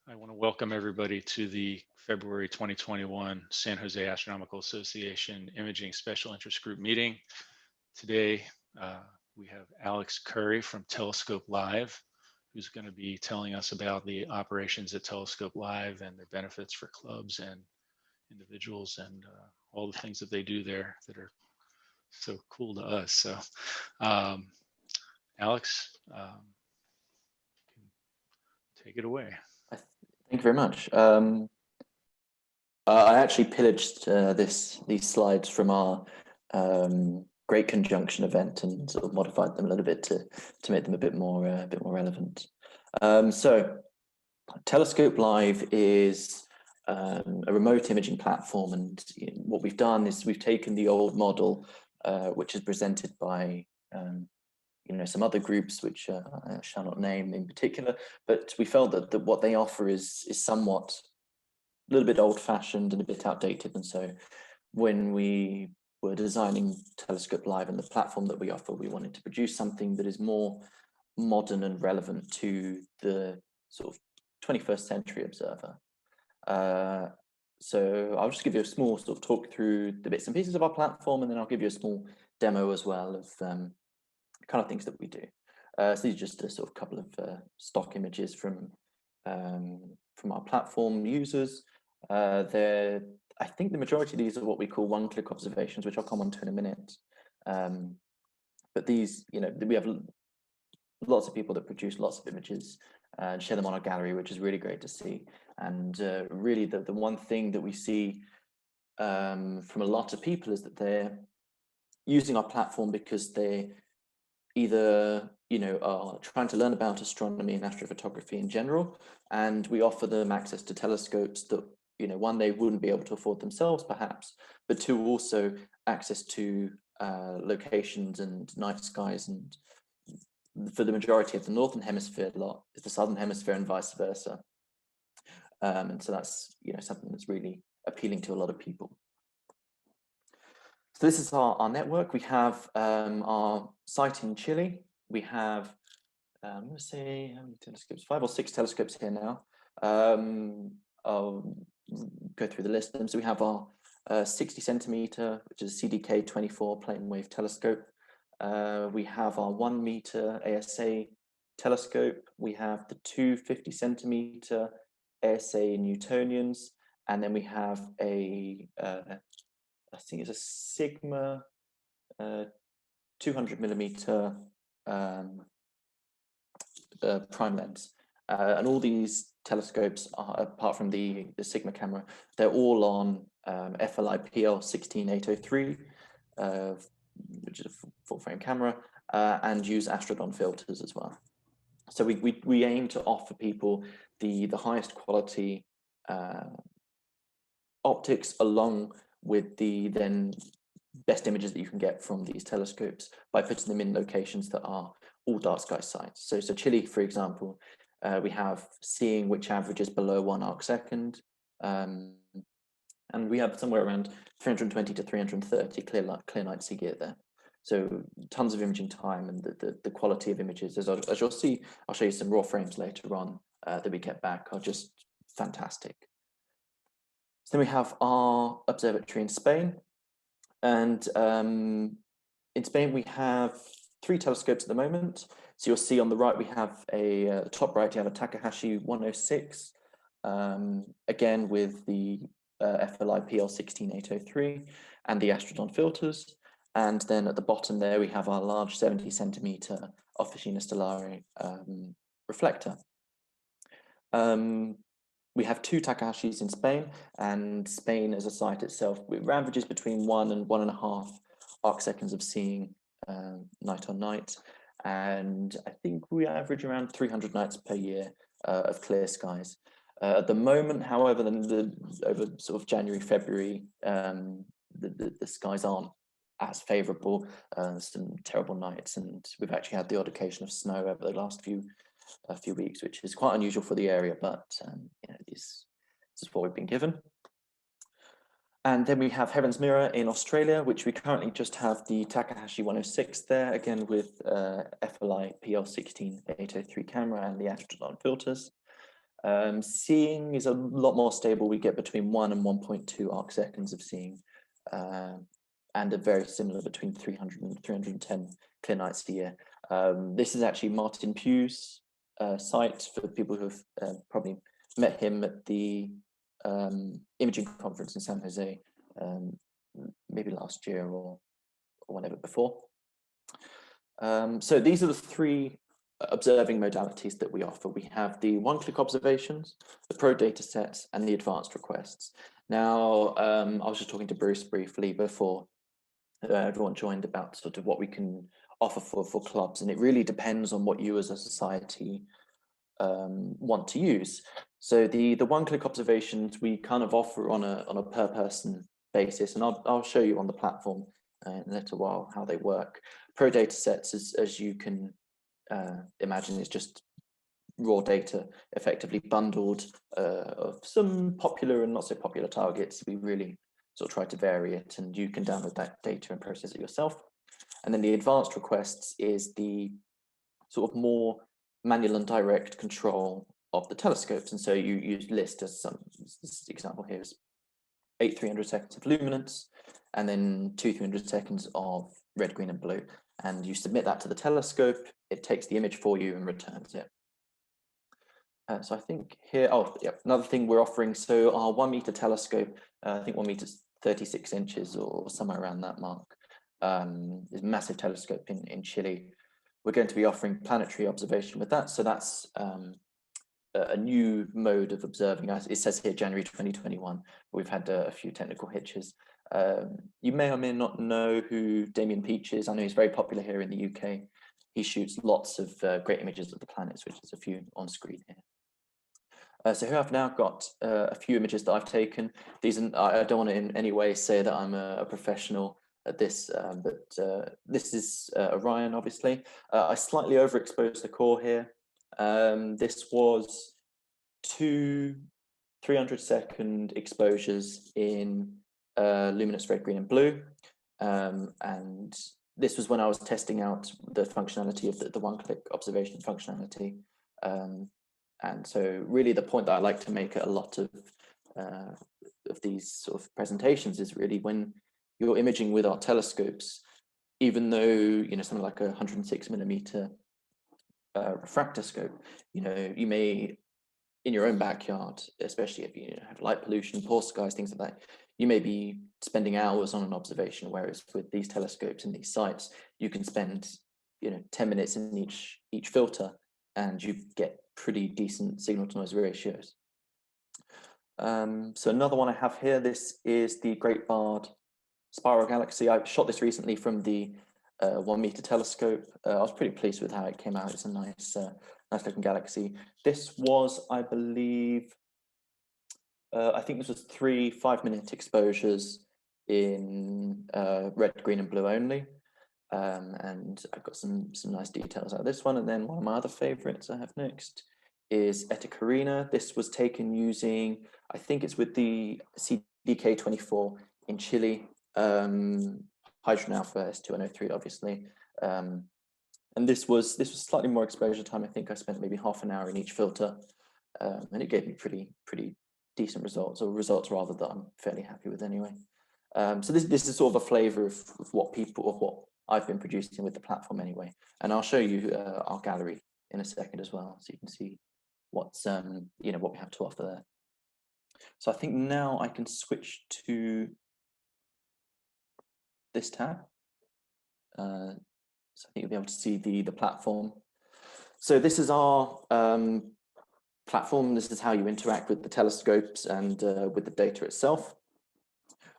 I want to welcome everybody to the February 2021 San Jose Astronomical Association Imaging Special Interest Group meeting. Today, we have Alex Curry from TelescopeLive, who's going to be telling us about the operations at TelescopeLive and their benefits for clubs and individuals and all the things that they do there that are so cool to us. So, Alex, take it away. Thank you very much. I actually pillaged these slides from our Great Conjunction event and sort of modified them a little bit to make them a bit more relevant. So, TelescopeLive is a remote imaging platform, and what we've done is we've taken the old model, which is presented by some other groups, which I shall not name in particular, but we felt that what they offer is somewhat a little bit old-fashioned and a bit outdated. And so when we were designing TelescopeLive and the platform that we offer, we wanted to produce something that is more modern and relevant to the sort of 21st century observer. So I'll just give you a small sort of talk through the bits and pieces of our platform, and then I'll give you a small demo as well of kind of things that we do. So these are just a sort of couple of stock images from our platform users. I think the majority of these are what we call one-click observations, which I'll come on to in a minute. But these, we have lots of people that produce lots of images and share them on our gallery, which is really great to see. And really, the one thing that we see from a lot of people is that they're using our platform because they either are trying to learn about astronomy and astrophotography in general, and we offer them access to telescopes that one, they wouldn't be able to afford themselves perhaps, but two, also access to locations and night skies, and for the majority of the northern hemisphere lot is the southern hemisphere and vice versa. And so that's something that's really appealing to a lot of people. So this is our network. We have our site in Chile. We have, let's say, how many telescopes? 5 or 6 telescopes here now. I'll go through the list of them. So we have our 60 centimeter, which is a CDK 24 plane wave telescope. We have our 1 meter ASA telescope. We have the 2 50 centimeter ASA Newtonians, and then we have I think it's a Sigma 200 millimeter prime lens. And all these telescopes, apart from the Sigma camera, they're all on FLI PL 16803, which is a full frame camera, and use Astrodon filters as well. So we aim to offer people the highest quality optics, along with the then best images that you can get from these telescopes by putting them in locations that are all dark sky sites. So Chile, for example, we have seeing which averages below 1 arcsecond, and we have somewhere around 320 to 330 clear nights a year there. So tons of imaging time, and the quality of images, as you'll see, I'll show you some raw frames later on that we get back, are just fantastic. So then we have our observatory in Spain, and in Spain we have 3 telescopes at the moment. So you'll see on the right we have top right you have a Takahashi 106, again with the FLI PL 16803 and the Astrodon filters, and then at the bottom there we have our large 70 centimeter Officina Stellare reflector. We have 2 Takahashis in Spain, and Spain as a site itself, it averages between 1 and 1.5 arcseconds of seeing night on night, and I think we average around 300 nights per year of clear skies. At the moment, however, over sort of January, February, the skies aren't as favourable. Some terrible nights, and we've actually had the odd occasion of snow over the last few weeks, which is quite unusual for the area, but this is what we've been given. And then we have Heaven's Mirror in Australia, which we currently just have the Takahashi 106 there, again with FLI PL 16803 camera and the Astrodon filters. Seeing is a lot more stable. We get between 1 and 1.2 arc seconds of seeing, and a very similar between 300 and 310 clear nights a year. This is actually Martin Pugh's site, for people who have probably met him at the imaging conference in San Jose, maybe last year or whenever before. So these are the three observing modalities that we offer. We have the one-click observations, the pro data sets, and the advanced requests. Now, I was just talking to Bruce briefly before everyone joined about sort of what we can offer for clubs, and it really depends on what you as a society want to use. So the one-click observations we kind of offer on a per person basis, and I'll show you on the platform in a little while how they work. Pro data sets, as you can imagine, is just raw data effectively bundled of some popular and not so popular targets. We really sort of try to vary it, and you can download that data and process it yourself. And then the advanced requests is the sort of more manual and direct control of the telescopes. And so you list as this example here is 8 300 seconds of luminance, and then 2 300 seconds of red, green, and blue. And you submit that to the telescope, it takes the image for you and returns it. So I think here, oh yeah, another thing we're offering, so our 1 meter telescope, I think 1 meter is 36 inches or somewhere around that mark, is a massive telescope in Chile. We're going to be offering planetary observation with that. So that's a new mode of observing. It says here January 2021, but we've had a few technical hitches. You may or may not know who Damien Peach is. I know he's very popular here in the UK. He shoots lots of great images of the planets, which is a few on screen here. So here I've now got a few images that I've taken. These, I don't want to in any way say that I'm a professional at this, but this is Orion, obviously. I slightly overexposed the core here. This was 2 300-second exposures in luminous red, green, and blue. And this was when I was testing out the functionality of the one-click observation functionality. And so really the point that I like to make at a lot of these sort of presentations is really when you're imaging with our telescopes, even though, you know, something like a 106mm refractoscope, you know, you may, in your own backyard, especially if you have light pollution, poor skies, things like that, you may be spending hours on an observation, whereas with these telescopes and these sites, you can spend, you know, 10 minutes in each filter, and you get pretty decent signal to noise ratios. So another one I have here, this is the Great Barred Spiral Galaxy. I shot this recently from the 1 meter telescope. I was pretty pleased with how it came out. It's a nice looking galaxy. This was, I believe, I think this was 3 5-minute exposures in red, green, and blue only. And I've got some nice details out of this one. And then one of my other favorites I have next is Eta Carina. This was taken using, I think it's with the CDK24 in Chile, Hydrogen Alpha S2103, obviously. And this was slightly more exposure time. I think I spent maybe half an hour in each filter, and it gave me pretty decent results, or results rather that I'm fairly happy with anyway. So this is sort of a flavor of what I've been producing with the platform anyway. And I'll show you our gallery in a second as well, so you can see what's you know, what we have to offer there. So I think now I can switch to this tab. So I think you'll be able to see the platform. So this is our platform. This is how you interact with the telescopes and with the data itself.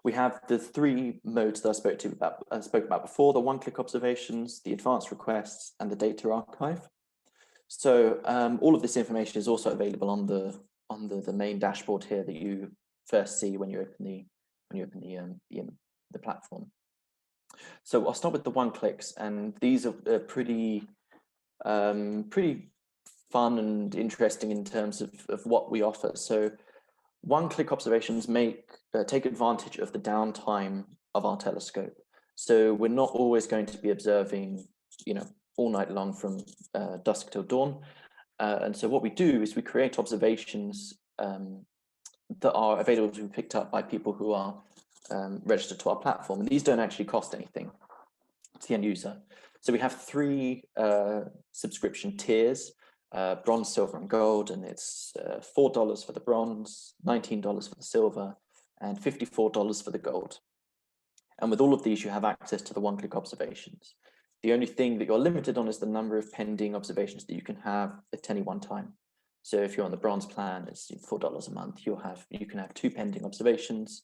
We have the 3 modes that I spoke about before: the one-click observations, the advanced requests, and the data archive. So all of this information is also available on the main dashboard here that you first see when you open the platform. So I'll start with the one-clicks, and these are pretty fun and interesting in terms of what we offer. So one-click observations take advantage of the downtime of our telescope. So we're not always going to be observing, you know, all night long from dusk till dawn. And so what we do is we create observations that are available to be picked up by people who are registered to our platform. And these don't actually cost anything to the end user. So we have 3 subscription tiers, bronze, silver, and gold, and it's $4 for the bronze, $19 for the silver, and $54 for the gold. And with all of these, you have access to the one-click observations. The only thing that you're limited on is the number of pending observations that you can have at any one time. So if you're on the bronze plan, it's $4 a month. You can have 2 pending observations.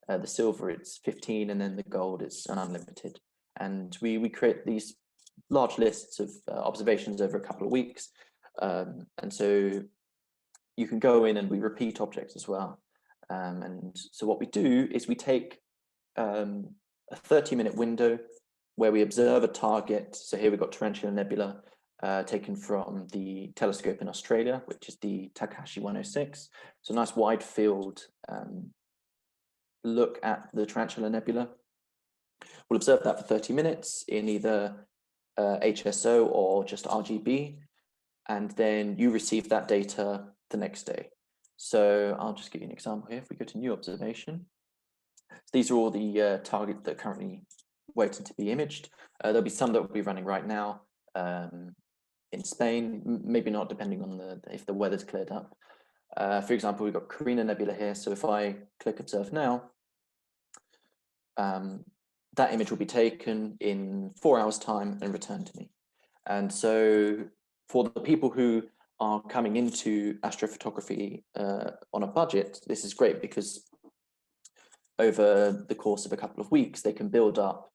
The silver, it's 15, and then the gold, it's an unlimited. And we create these large lists of observations over a couple of weeks. And so you can go in and we repeat objects as well. And so what we do is we take a 30-minute window where we observe a target. So here we've got Tarantula Nebula taken from the telescope in Australia, which is the Takahashi 106. So a nice wide field look at the Tarantula Nebula. We'll observe that for 30 minutes in either HSO or just RGB, and then you receive that data the next day. So I'll just give you an example here. If we go to new observation, these are all the targets that are currently waiting to be imaged. There'll be some that will be running right now in Spain, maybe not, depending on if the weather's cleared up. For example, we've got Carina Nebula here. So if I click observe now, that image will be taken in 4 hours time and returned to me. And so for the people who are coming into astrophotography on a budget, this is great, because over the course of a couple of weeks, they can build up,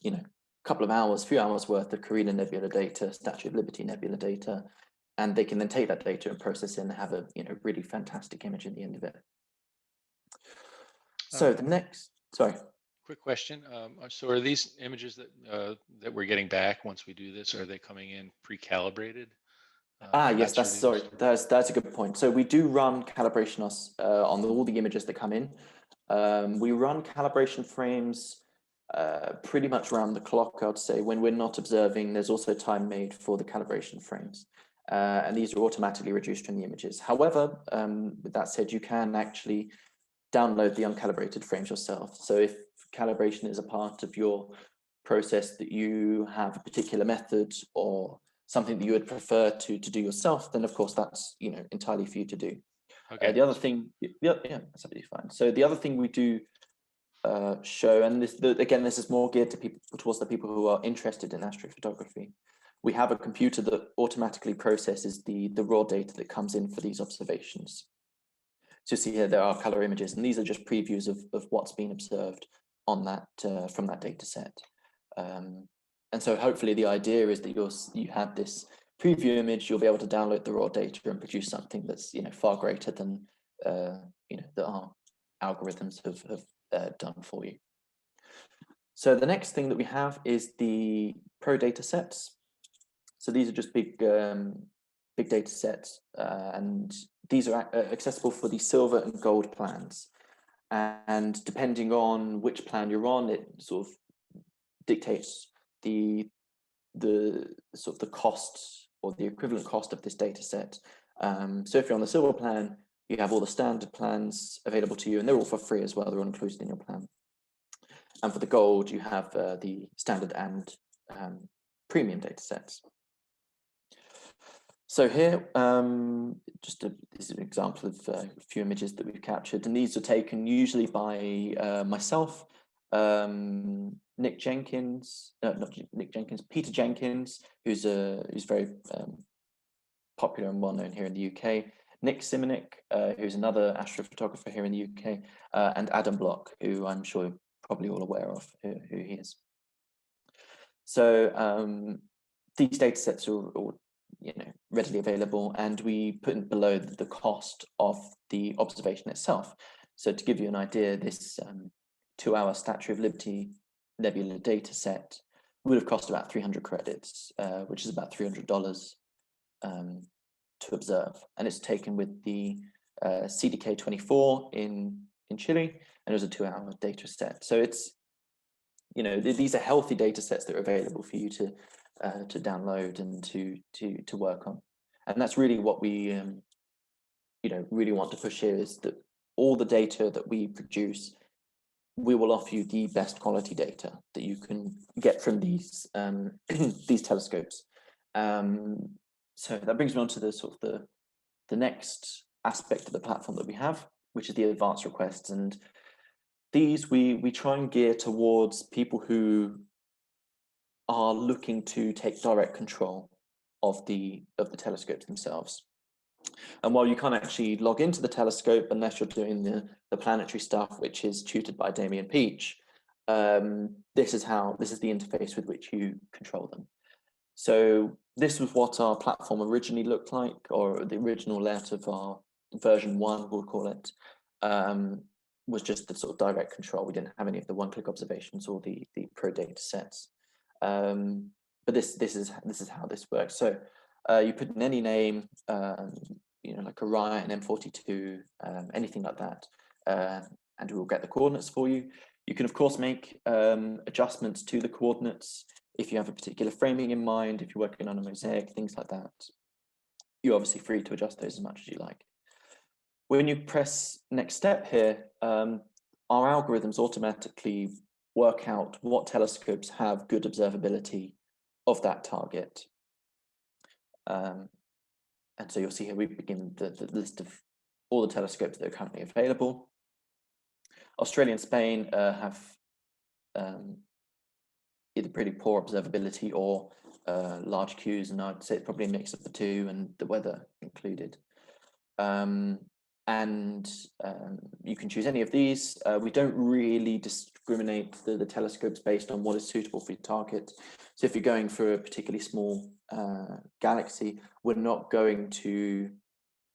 a couple of hours, few hours worth of Carina Nebula data, Statue of Liberty Nebula data, and they can then take that data and process it and have a really fantastic image at the end of it. So the next, sorry. Quick question. So are these images that we're getting back once we do this, are they coming in pre-calibrated? Yes, that's a good point. So we do run calibration on all the images that come in. We run calibration frames pretty much around the clock, I'd say. When we're not observing, there's also time made for the calibration frames. And these are automatically reduced from the images. However, with that said, you can actually download the uncalibrated frames yourself. So if calibration is a part of your process, that you have a particular method or something that you would prefer to do yourself, then of course that's entirely for you to do. Okay. The other thing, yeah, that's absolutely fine. So the other thing we do show, and this is more geared to towards the people who are interested in astrophotography. We have a computer that automatically processes the raw data that comes in for these observations. So see here, there are color images, and these are just previews of what's been observed on that from that data set. And so hopefully the idea is that you have this preview image, you'll be able to download the raw data and produce something that's far greater than that our algorithms have done for you. So the next thing that we have is the pro data sets. So these are just big data sets, and these are accessible for the silver and gold plans. And depending on which plan you're on, it sort of dictates the sort of the cost or the equivalent cost of this data set. So if you're on the silver plan, you have all the standard plans available to you, and they're all for free as well. They're all included in your plan. And for the gold, you have the standard and premium data sets. So here, this is an example of a few images that we've captured, and these are taken usually by myself, Peter Jenkins, who's very popular and well known here in the UK, Nick Simonik, who's another astrophotographer here in the UK, and Adam Block, who I'm sure you're probably all aware of who he is. So these data sets are readily available, and we put in below the cost of the observation itself. So to give you an idea, this 2-hour Statue of Liberty Nebula data set would have cost about 300 credits, which is about $300 to observe. And it's taken with the CDK24 in Chile, and it was a 2-hour data set. So it's, these are healthy data sets that are available for you to download and to work on. And that's really what we really want to push here, is that all the data that we produce, we will offer you the best quality data that you can get from these these telescopes. So that brings me on to the sort of the next aspect of the platform that we have, which is the advanced requests. And these we try and gear towards people who are looking to take direct control of the telescopes themselves. And while you can't actually log into the telescope unless you're doing the planetary stuff, which is tutored by Damien Peach, this is the interface with which you control them. So this was what our platform originally looked like, or the original layout of our version 1, we'll call it, was just the sort of direct control. We didn't have any of the one-click observations or the pro data sets. But this is how this works. So you put in any name, like Orion, M42, anything like that, and we'll get the coordinates for you. You can of course make adjustments to the coordinates if you have a particular framing in mind, if you're working on a mosaic, things like that. You're obviously free to adjust those as much as you like. When you press next step here, our algorithms automatically work out what telescopes have good observability of that target. And so you'll see here we begin the list of all the telescopes that are currently available. Australia and Spain have either pretty poor observability or large queues, and I'd say it's probably a mix of the two, and the weather included. You can choose any of these. We don't really discriminate the telescopes based on what is suitable for your target. So if you're going for a particularly small galaxy, we're not going to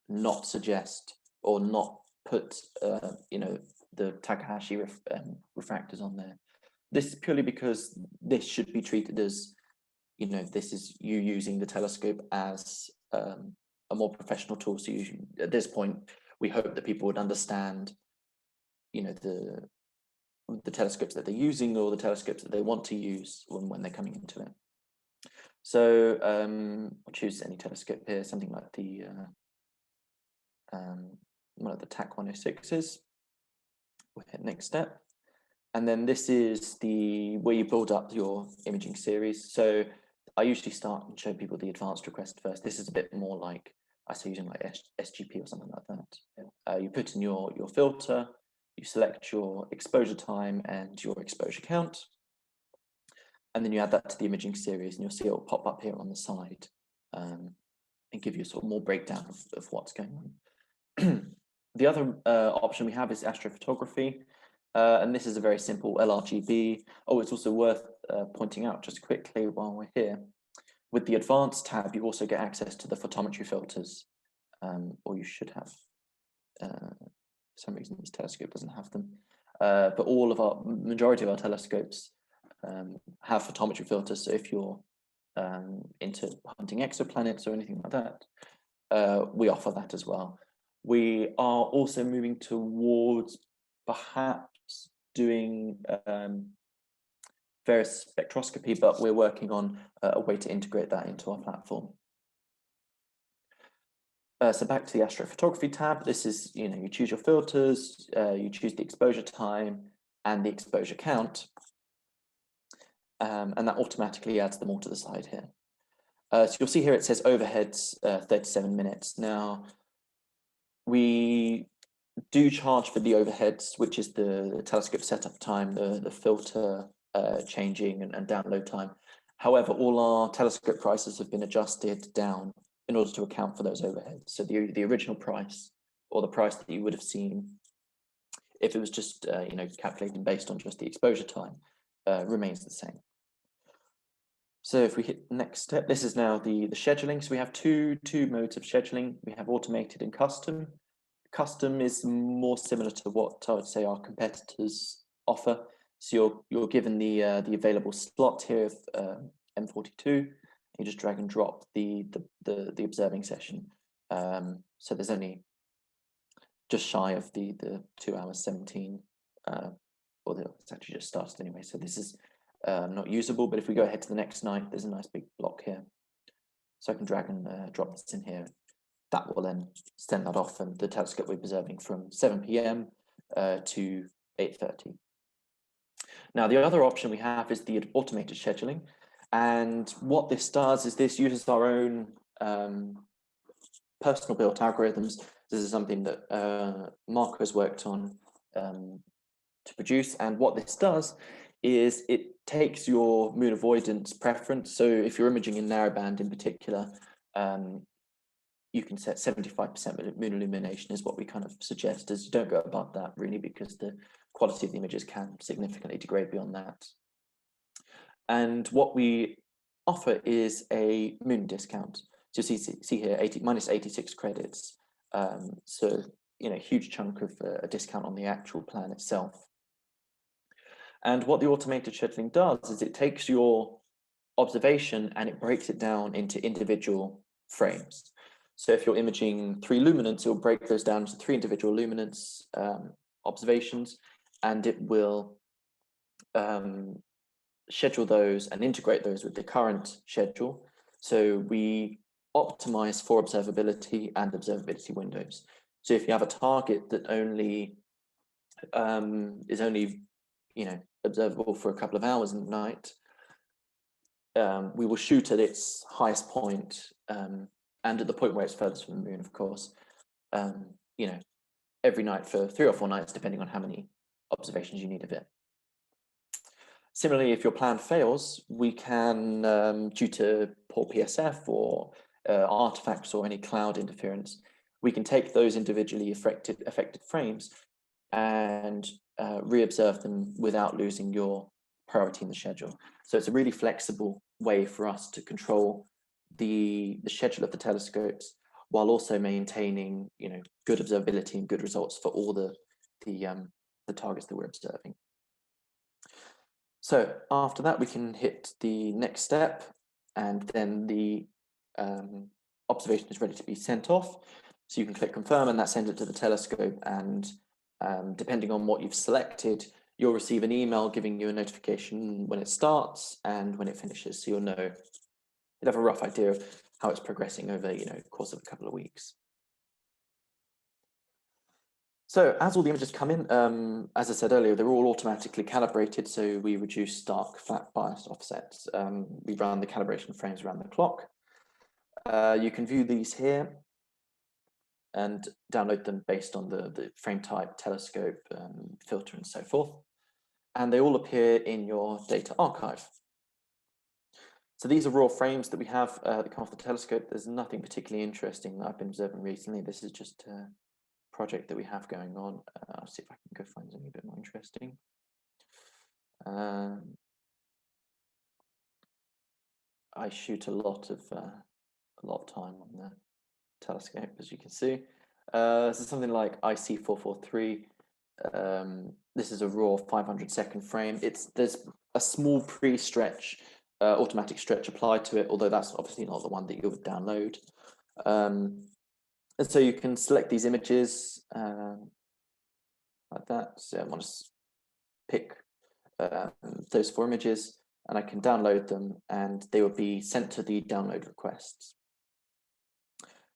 not suggest or not put the Takahashi refractors on there. This is purely because this should be treated as, this is you using the telescope as a more professional tool. So at this point, we hope that people would understand, the telescopes that they're using or the telescopes that they want to use when they're coming into it. So I'll choose any telescope here, something like the one of the TAC 106s. We'll hit next step. And then this is where you build up your imaging series. So I usually start and show people the advanced request first. This is a bit more like, I say, using like SGP or something like that. You put in your filter, you select your exposure time and your exposure count, and then you add that to the imaging series, and you'll see it will pop up here on the side and give you a sort of more breakdown of what's going on. The other option we have is astrophotography. And this is a very simple LRGB. Oh, it's also worth pointing out just quickly while we're here, with the advanced tab, you also get access to the photometry filters, or you should have. For some reason, this telescope doesn't have them. But majority of our telescopes have photometry filters. So if you're into hunting exoplanets or anything like that, we offer that as well. We are also moving towards perhaps doing various spectroscopy, but we're working on a way to integrate that into our platform. So back to the astrophotography tab. This is, you choose your filters, you choose the exposure time and the exposure count, and that automatically adds them all to the side here. So you'll see here it says overheads 37 minutes. Now, we do charge for the overheads, which is the telescope setup time, the filter changing and download time. However, all our telescope prices have been adjusted down in order to account for those overheads. So the original price, or the price that you would have seen if it was just calculated based on just the exposure time, remains the same. So if we hit next step, this is now the scheduling. So we have two modes of scheduling. We have automated and custom. Custom is more similar to what I would say our competitors offer. So you're given the available slot here of M42. You just drag and drop the observing session. So there's only just shy of the 2 hours 17, or it's actually just started anyway. So this is not usable. But if we go ahead to the next night, there's a nice big block here. So I can drag and drop this in here. That will then send that off, and the telescope will be observing from 7 p.m. To 8:30. Now, the other option we have is the automated scheduling. And what this does is this uses our own personal built algorithms. This is something that Marco has worked on to produce. And what this does is it takes your moon avoidance preference. So if you're imaging in narrowband in particular, you can set 75% moon illumination is what we kind of suggest, as you don't go above that really, because the quality of the images can significantly degrade beyond that. And what we offer is a moon discount. So you see here, minus 86 credits. So, huge chunk of a discount on the actual plan itself. And what the automated scheduling does is it takes your observation and it breaks it down into individual frames. So if you're imaging 3 luminance, it'll break those down into 3 individual luminance observations, and it will schedule those and integrate those with the current schedule. So we optimize for observability and observability windows. So if you have a target that only is only observable for a couple of hours in the night, we will shoot at its highest point and at the point where it's furthest from the moon, of course, every night for 3 or 4 nights, depending on how many observations you need of it. Similarly, if your plan fails, we can, due to poor PSF or artifacts or any cloud interference, we can take those individually affected frames and reobserve them without losing your priority in the schedule. So it's a really flexible way for us to control the schedule of the telescopes while also maintaining, good observability and good results for all the targets that we're observing. So after that, we can hit the next step, and then the observation is ready to be sent off. So you can click confirm, and that sends it to the telescope. And depending on what you've selected, you'll receive an email giving you a notification when it starts and when it finishes. So you'll have a rough idea of how it's progressing over, the course of a couple of weeks. So as all the images come in, as I said earlier, they're all automatically calibrated. So we reduce stark flat bias offsets. We run the calibration frames around the clock. You can view these here and download them based on the frame type, telescope, filter, and so forth. And they all appear in your data archive. So these are raw frames that we have that come off the telescope. There's nothing particularly interesting that I've been observing recently. This is just a project that we have going on. I'll see if I can go find something a bit more interesting. I shoot a lot of time on the telescope, as you can see. This is something like IC443. This is a raw 500-second frame. There's a small pre-stretch, automatic stretch applied to it, although that's obviously not the one that you would download. And so you can select these images like that. So I want to pick those 4 images, and I can download them, and they will be sent to the download requests.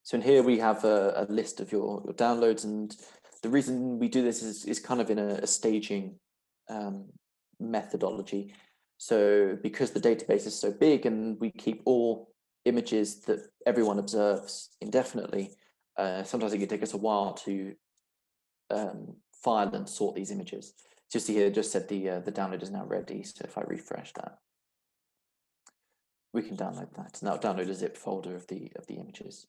So in here we have a list of your downloads, and the reason we do this is kind of in a staging methodology. So because the database is so big and we keep all images that everyone observes indefinitely, sometimes it can take us a while to file and sort these images. So you see here, it just said the download is now ready. So if I refresh that, we can download that. Now download a zip folder of the images.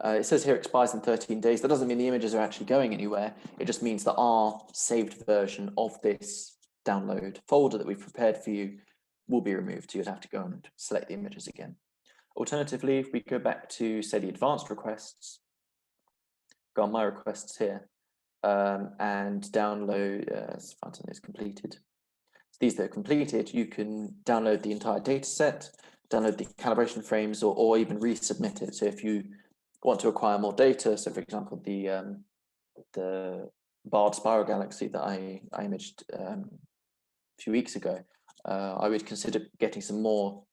It says here expires in 13 days. That doesn't mean the images are actually going anywhere. It just means that our saved version of this download folder that we've prepared for you will be removed. So you'd have to go and select the images again. Alternatively, if we go back to, say, the advanced requests, go on my requests here, and download, Fountain is completed. So these that are completed, you can download the entire data set, download the calibration frames, or even resubmit it. So if you want to acquire more data, so for example, the barred spiral galaxy that I imaged a few weeks ago, I would consider getting some more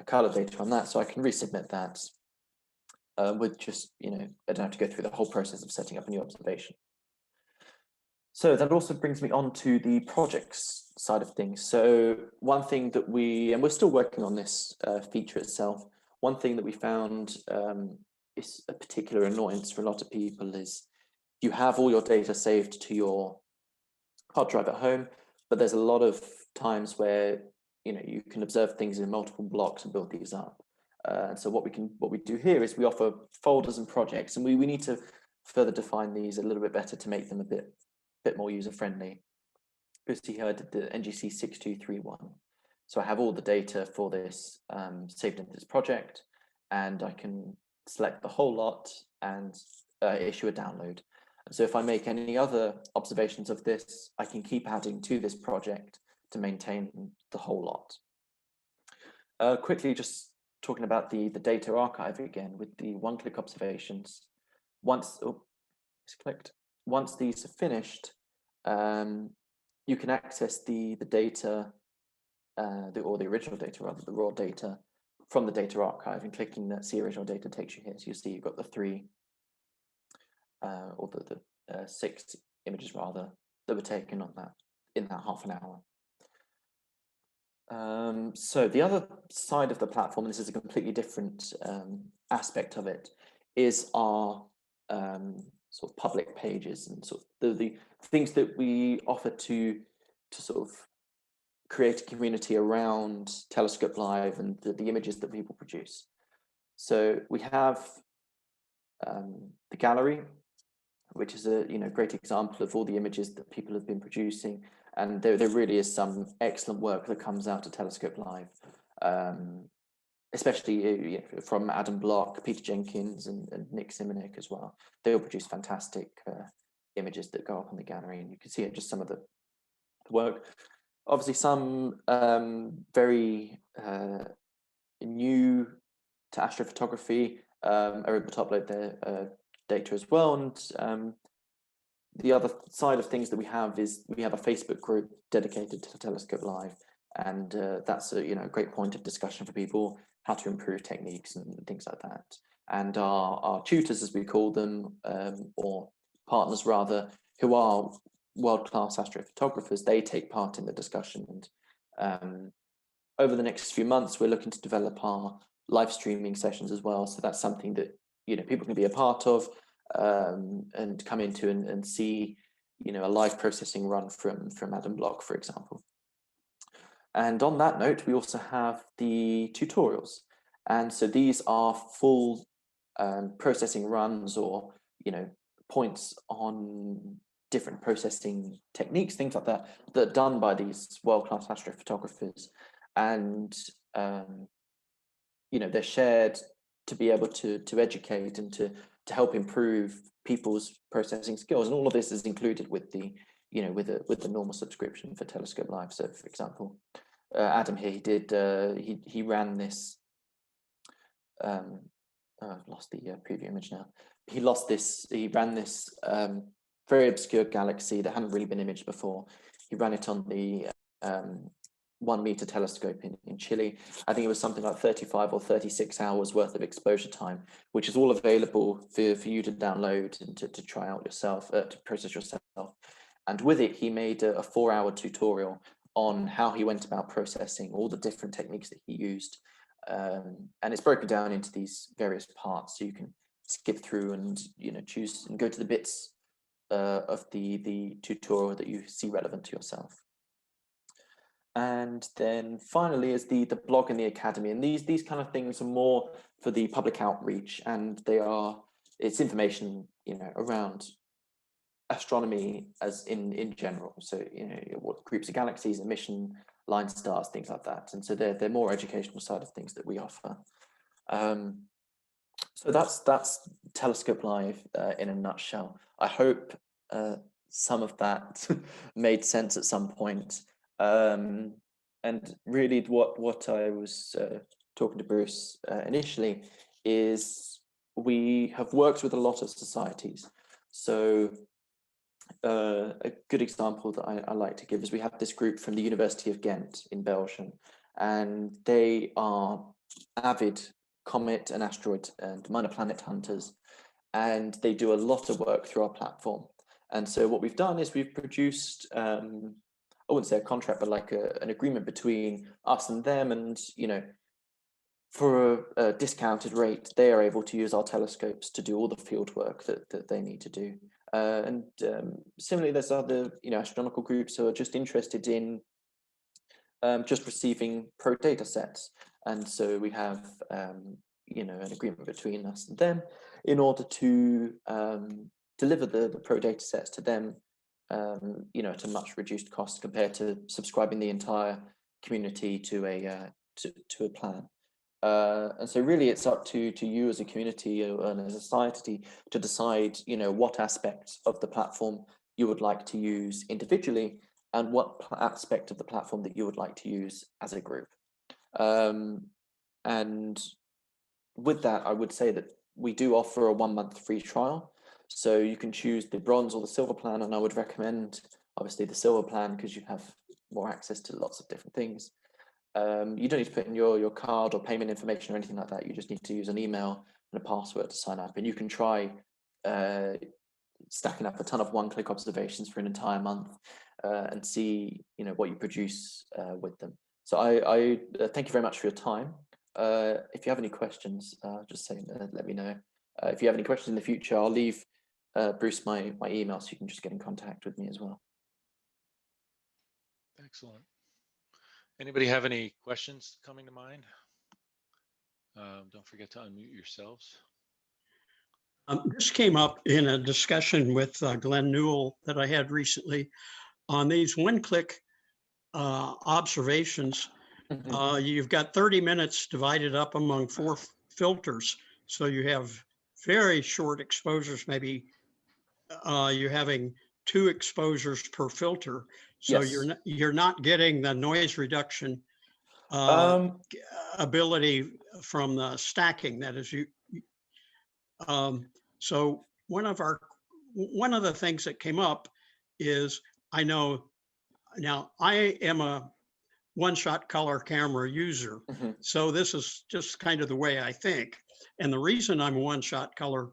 color data on that, so I can resubmit that with just, I don't have to go through the whole process of setting up a new observation. So that also brings me on to the projects side of things. So one thing that and we're still working on this feature itself, one thing that we found is a particular annoyance for a lot of people is you have all your data saved to your hard drive at home, but there's a lot of times where you can observe things in multiple blocks and build these up. And so what we do here is we offer folders and projects, and we need to further define these a little bit better to make them a bit more user-friendly. You see here I did the NGC 6231. So I have all the data for this saved into this project, and I can select the whole lot and issue a download. And so if I make any other observations of this, I can keep adding to this project to maintain the whole lot. Quickly, just talking about the data archive again with the one-click observations. Once these are finished, you can access the data, or the original data, rather, the raw data from the data archive, and clicking that see original data takes you here. So you see you've got the 3, or the 6 images rather, that were taken in that half an hour. So the other side of the platform, and this is a completely different aspect of it, is our sort of public pages and sort of the things that we offer to sort of create a community around TelescopeLive and the images that people produce. So we have the gallery, which is a great example of all the images that people have been producing, and there really is some excellent work that comes out to TelescopeLive, especially from Adam Block, Peter Jenkins, and Nick Simonek as well. They all produce fantastic images that go up on the gallery, and you can see just some of the work. Obviously, some very new to astrophotography are able to upload their data as well. And the other side of things that we have is we have a Facebook group dedicated to TelescopeLive, and that's a great point of discussion for people, how to improve techniques and things like that. And our tutors, as we call them, or partners rather, who are world-class astrophotographers, they take part in the discussion. And over the next few months, we're looking to develop our live streaming sessions as well. So that's something that people can be a part of, and come into and see a live processing run from Adam Block, for example. And on that note, we also have the tutorials, and so these are full processing runs, or points on different processing techniques, things like that, that are done by these world-class astrophotographers, and they're shared to be able to educate and to help improve people's processing skills. And all of this is included with the with the normal subscription for TelescopeLive. So for example, Adam here, he ran this I've lost the preview image now. He ran this very obscure galaxy that hadn't really been imaged before. He ran it on the 1 meter telescope in Chile. I think it was something like 35 or 36 hours worth of exposure time, which is all available for you to download and to try out yourself, to process yourself. And with it, he made a 4-hour tutorial on how he went about processing all the different techniques that he used. And it's broken down into these various parts, so you can skip through and choose and go to the bits of the tutorial that you see relevant to yourself. And then finally is the blog and the academy, and these kind of things are more for the public outreach, and it's information around astronomy as in general. So what groups of galaxies, emission line stars, things like that. And so they're more educational side of things that we offer. So that's TelescopeLive in a nutshell. I hope some of that made sense at some point. And really what I was talking to Bruce initially is we have worked with a lot of societies. So a good example that I like to give is we have this group from the University of Ghent in Belgium, and they are avid comet and asteroid and minor planet hunters, and they do a lot of work through our platform. And so what we've done is we've produced, I wouldn't say a contract, but like an agreement between us and them, and for a discounted rate, they are able to use our telescopes to do all the field work that they need to do. And similarly, there's other astronomical groups who are just interested in just receiving pro data sets. And so we have an agreement between us and them in order to deliver the pro data sets to them at a much reduced cost compared to subscribing the entire community to a plan. And so really it's up to you as a community and as a society to decide what aspects of the platform you would like to use individually and what aspect of the platform that you would like to use as a group. And with that, I would say that we do offer a 1-month free trial. So you can choose the bronze or the silver plan, and I would recommend obviously the silver plan because you have more access to lots of different things. You don't need to put in your card or payment information or anything like that. You just need to use an email and a password to sign up, and you can try stacking up a ton of one-click observations for an entire month and see what you produce with them. So I thank you very much for your time. If you have any questions, just say let me know. If you have any questions in the future, I'll leave Bruce my email so you can just get in contact with me as well. Excellent. Anybody have any questions coming to mind? Don't forget to unmute yourselves. This came up in a discussion with Glenn Newell that I had recently on these one-click observations. You've got 30 minutes divided up among 4 filters. So you have very short exposures, maybe you're having 2 exposures per filter. So Yes. you're not getting the noise reduction ability from the stacking. That is so one of the things that came up is I know now I am a one-shot color camera user. So this is just kind of the way I think. And the reason I'm a one-shot color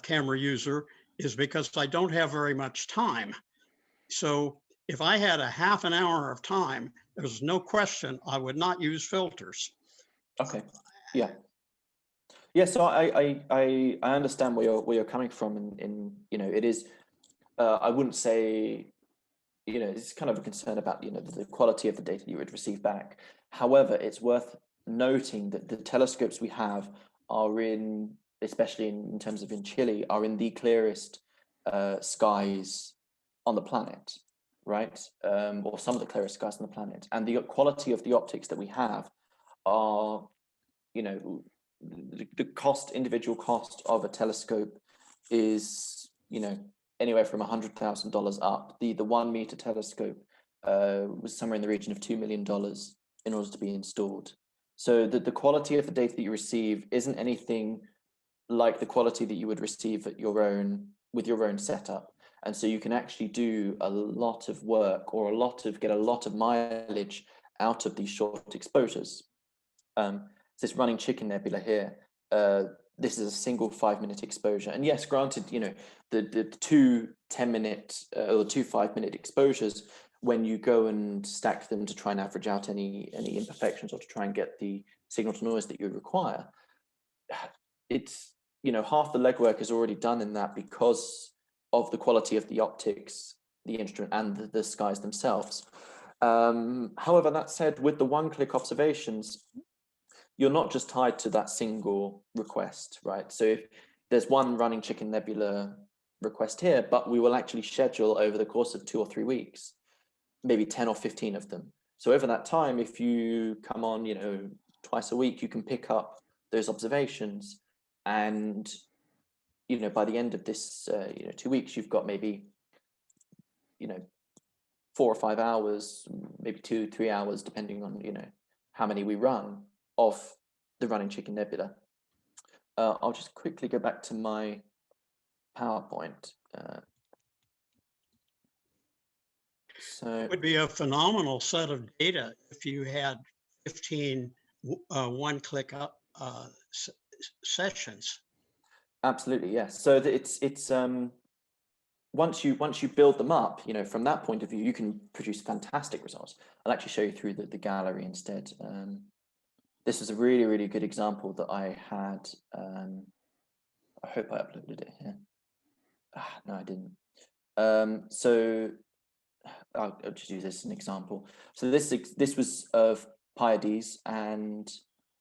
camera user is because I don't have very much time. So if I had a half an hour of time, there's no question I would not use filters. Okay. Yeah. Yeah. So I understand where you're coming from, and it is. I wouldn't say. It's kind of a concern about the quality of the data you would receive back. However, it's worth noting that the telescopes we have are especially in terms of in Chile, are in the clearest skies on the planet, right? Or some of the clearest skies on the planet, and the quality of the optics that we have are, the individual cost of a telescope is, anywhere from $100,000 up. The 1 meter telescope was somewhere in the region of $2 million in order to be installed. So the quality of the data that you receive isn't anything like the quality that you would receive with your own setup. And so you can actually do a lot of work or get a lot of mileage out of these short exposures. This running chicken nebula here, this is a single 5-minute exposure. And yes, granted, the 2 10-minute or 2 5-minute exposures, when you go and stack them to try and average out any imperfections or to try and get the signal to noise that you require, it's, half the legwork is already done in that because of the quality of the optics, the instrument, and the skies themselves. However, that said, with the one-click observations, you're not just tied to that single request, right? So if there's one running chicken nebula request here, but we will actually schedule over the course of 2 or 3 weeks, maybe 10 or 15 of them. So over that time, if you come on, twice a week, you can pick up those observations. And, by the end of this, 2 weeks, you've got maybe, 4 or 5 hours, maybe 2, 3 hours, depending on, how many we run of the running chicken nebula. I'll just quickly go back to my PowerPoint. So it would be a phenomenal set of data if you had 15 one-click sessions. Absolutely, yes. So it's once you build them up, from that point of view, you can produce fantastic results. I'll actually show you through the gallery instead. This is a really, really good example that I had. I hope I uploaded it here. No, I didn't. So I'll just use this as an example. So this was of Pleiades, and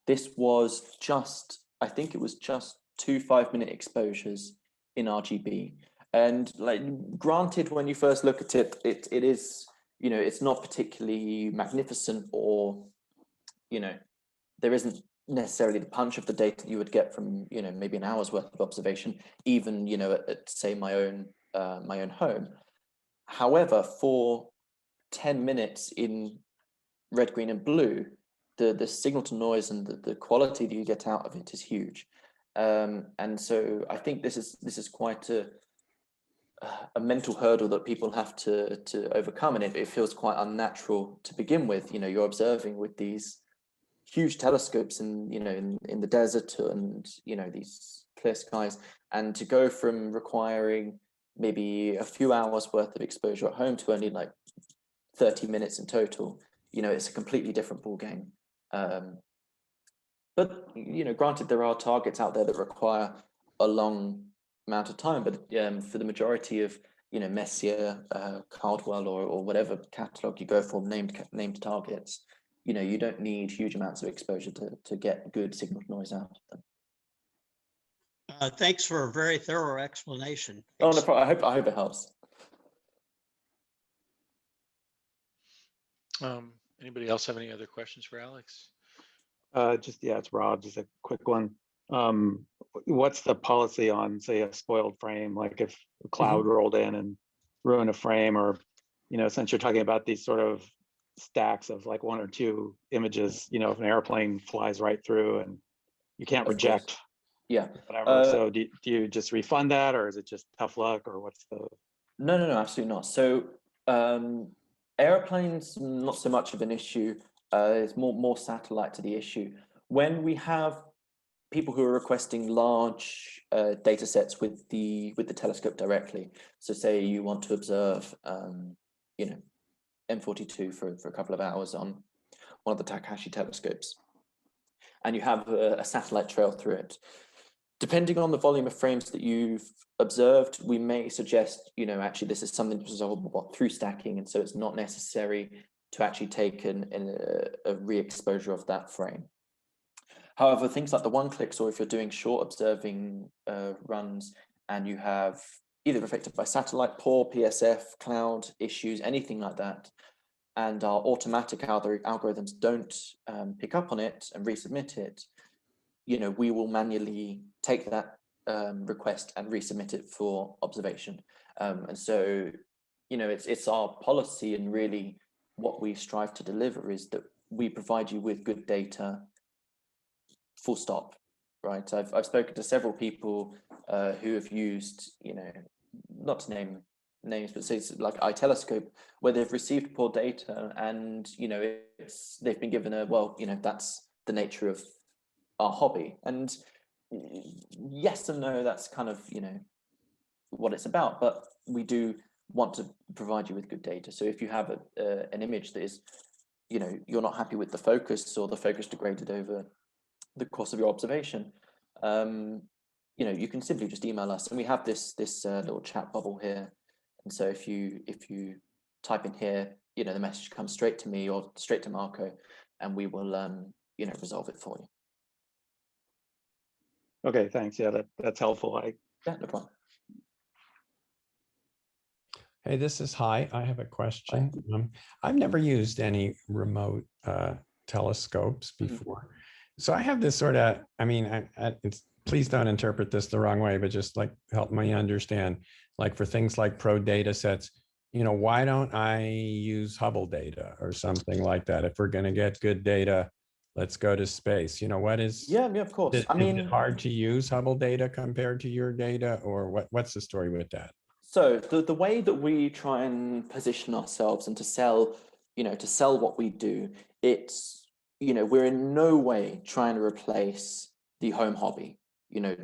this was just, I think it was just 2 5-minute exposures in RGB. And like, granted, when you first look at it, it is, it's not particularly magnificent, or, there isn't necessarily the punch of the data that you would get from, maybe an hour's worth of observation, even, at say my own home. However, for 10 minutes in red, green, and blue, the signal to noise and the quality that you get out of it is huge. And so I think this is quite a mental hurdle that people have to overcome, and it feels quite unnatural to begin with. You're observing with these huge telescopes in the desert, and these clear skies, and to go from requiring maybe a few hours worth of exposure at home to only like 30 minutes in total, it's a completely different ball game. But granted, there are targets out there that require a long amount of time, but for the majority of Messier, Caldwell, or whatever catalog you go for, named targets, you don't need huge amounts of exposure to get good signal noise out of them. Thanks for a very thorough explanation. Oh, no problem. I hope it helps. Anybody else have any other questions for Alex? It's Rob. Just a quick one. What's the policy on, say, a spoiled frame? Like if a cloud rolled in and ruined a frame, or, since you're talking about these sort of stacks of like 1 or 2 images, if an airplane flies right through and you can't reject, whatever. So do you just refund that, or is it just tough luck, or what's the? No, absolutely not. So airplanes, not so much of an issue. It's more satellite to the issue. When we have people who are requesting large data sets with the telescope directly, so say you want to observe M42 for a couple of hours on one of the Takahashi telescopes, and you have a satellite trail through it, depending on the volume of frames that you've observed, we may suggest, actually this is something that's resolvable through stacking, and so it's not necessary to actually take a re-exposure of that frame. However, things like the one-clicks, or if you're doing short observing runs and you have either affected by satellite, poor PSF, cloud issues, anything like that, and our automatic algorithms don't pick up on it and resubmit it, we will manually take that request and resubmit it for observation. And so, it's our policy, and really what we strive to deliver is that we provide you with good data, full stop, right? I've spoken to several people who have used, not to name names, but say like iTelescope, where they've received poor data, and they've been given that's the nature of our hobby. And yes and no, that's kind of what it's about, but we do want to provide you with good data. So if you have an image that is you're not happy with the focus, or the focus degraded over the course of your observation, you can simply just email us, and we have this little chat bubble here. And so if you type in here, the message comes straight to me or straight to Marco, and we will resolve it for you. Okay, thanks. Yeah, that's helpful. Yeah, no problem. Hey, this is Hi. I have a question. I've never used any remote telescopes before. So I have this sort of, please don't interpret this the wrong way, but just like help me understand, like for things like pro data sets, why don't I use Hubble data or something like that? If we're going to get good data, let's go to space. What is? Yeah, of course. Is it hard to use Hubble data compared to your data, or what's the story with that? So the way that we try and position ourselves and to sell what we do, it's you know, we're in no way trying to replace the home hobby. You know,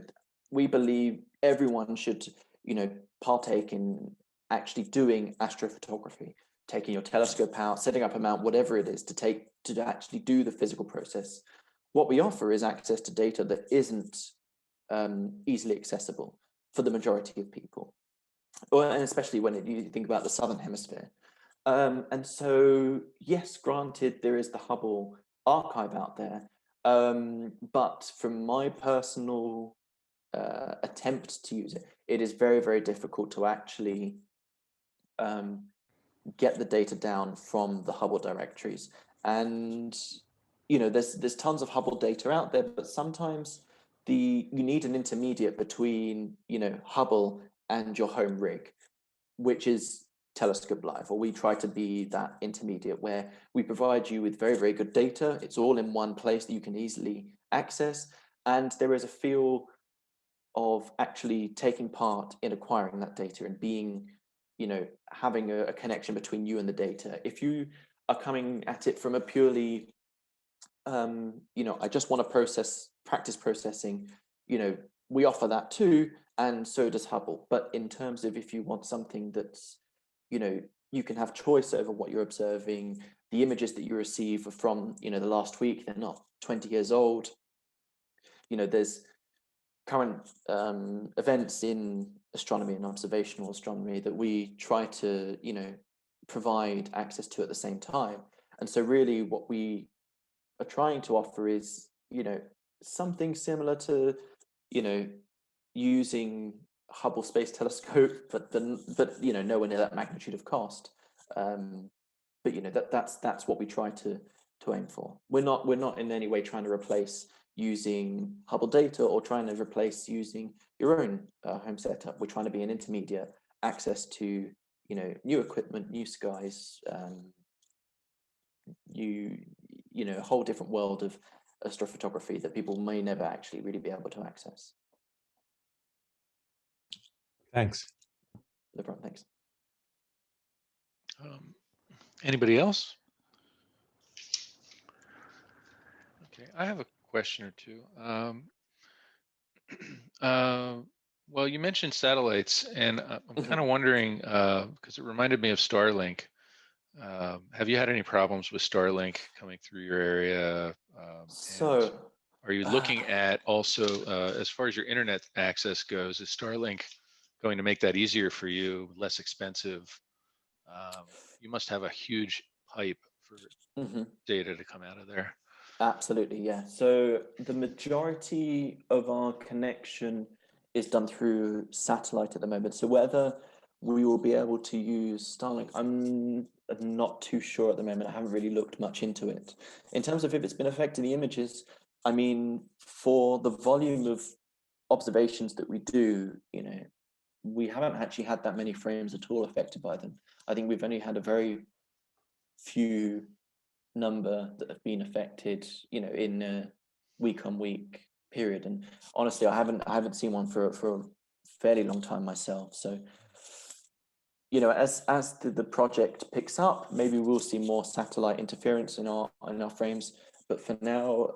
we believe everyone should, you know, partake in actually doing astrophotography, taking your telescope out, setting up a mount, whatever it is, to actually do the physical process. What we offer is access to data that isn't easily accessible for the majority of people, and especially when you think about the Southern Hemisphere. And so, yes, granted, there is the Hubble archive out there, but from my personal attempt to use it, it is very, very difficult to actually get the data down from the Hubble directories. And you know, there's tons of Hubble data out there, but sometimes you need an intermediate between, you know, Hubble and your home rig, which is TelescopeLive, or we try to be that intermediate where we provide you with very, very good data. It's all in one place that you can easily access, and there is a feel of actually taking part in acquiring that data and being, you know, having a connection between you and the data. If you are coming at it from a purely, you know, I just want to practice processing, you know, we offer that too, and so does Hubble. But in terms of if you want something that's, you know, you can have choice over what you're observing, the images that you receive are from, you know, the last week, they're not 20 years old. You know, there's current events in astronomy and observational astronomy that we try to, you know, provide access to at the same time. And so really what we are trying to offer is, you know, something similar to, you know, using Hubble Space Telescope, but you know, nowhere near that magnitude of cost. But you know, that's what we try to aim for. We're not in any way trying to replace using Hubble data or trying to replace using your own home setup. We're trying to be an intermediate, access to, you know, new equipment, new skies, you know, a whole different world of astrophotography that people may never actually really be able to access. Thanks. No problem, thanks. Anybody else? Okay, I have a question or two. Well, you mentioned satellites, and I'm kind of wondering, because it reminded me of Starlink. Have you had any problems with Starlink coming through your area? So, are you looking at also, as far as your internet access goes, is Starlink going to make that easier for you, less expensive? You must have a huge pipe for data to come out of there. Absolutely, yeah. So the majority of our connection is done through satellite at the moment. So whether we will be able to use Starlink, I'm not too sure at the moment. I haven't really looked much into it. In terms of if it's been affecting the images, I mean, for the volume of observations that we do, you know, we haven't actually had that many frames at all affected by them. I think we've only had a very few number that have been affected, you know, in a week on week period. And honestly, I haven't seen one for a fairly long time myself. So, you know, as the project picks up, maybe we'll see more satellite interference in our frames. But for now,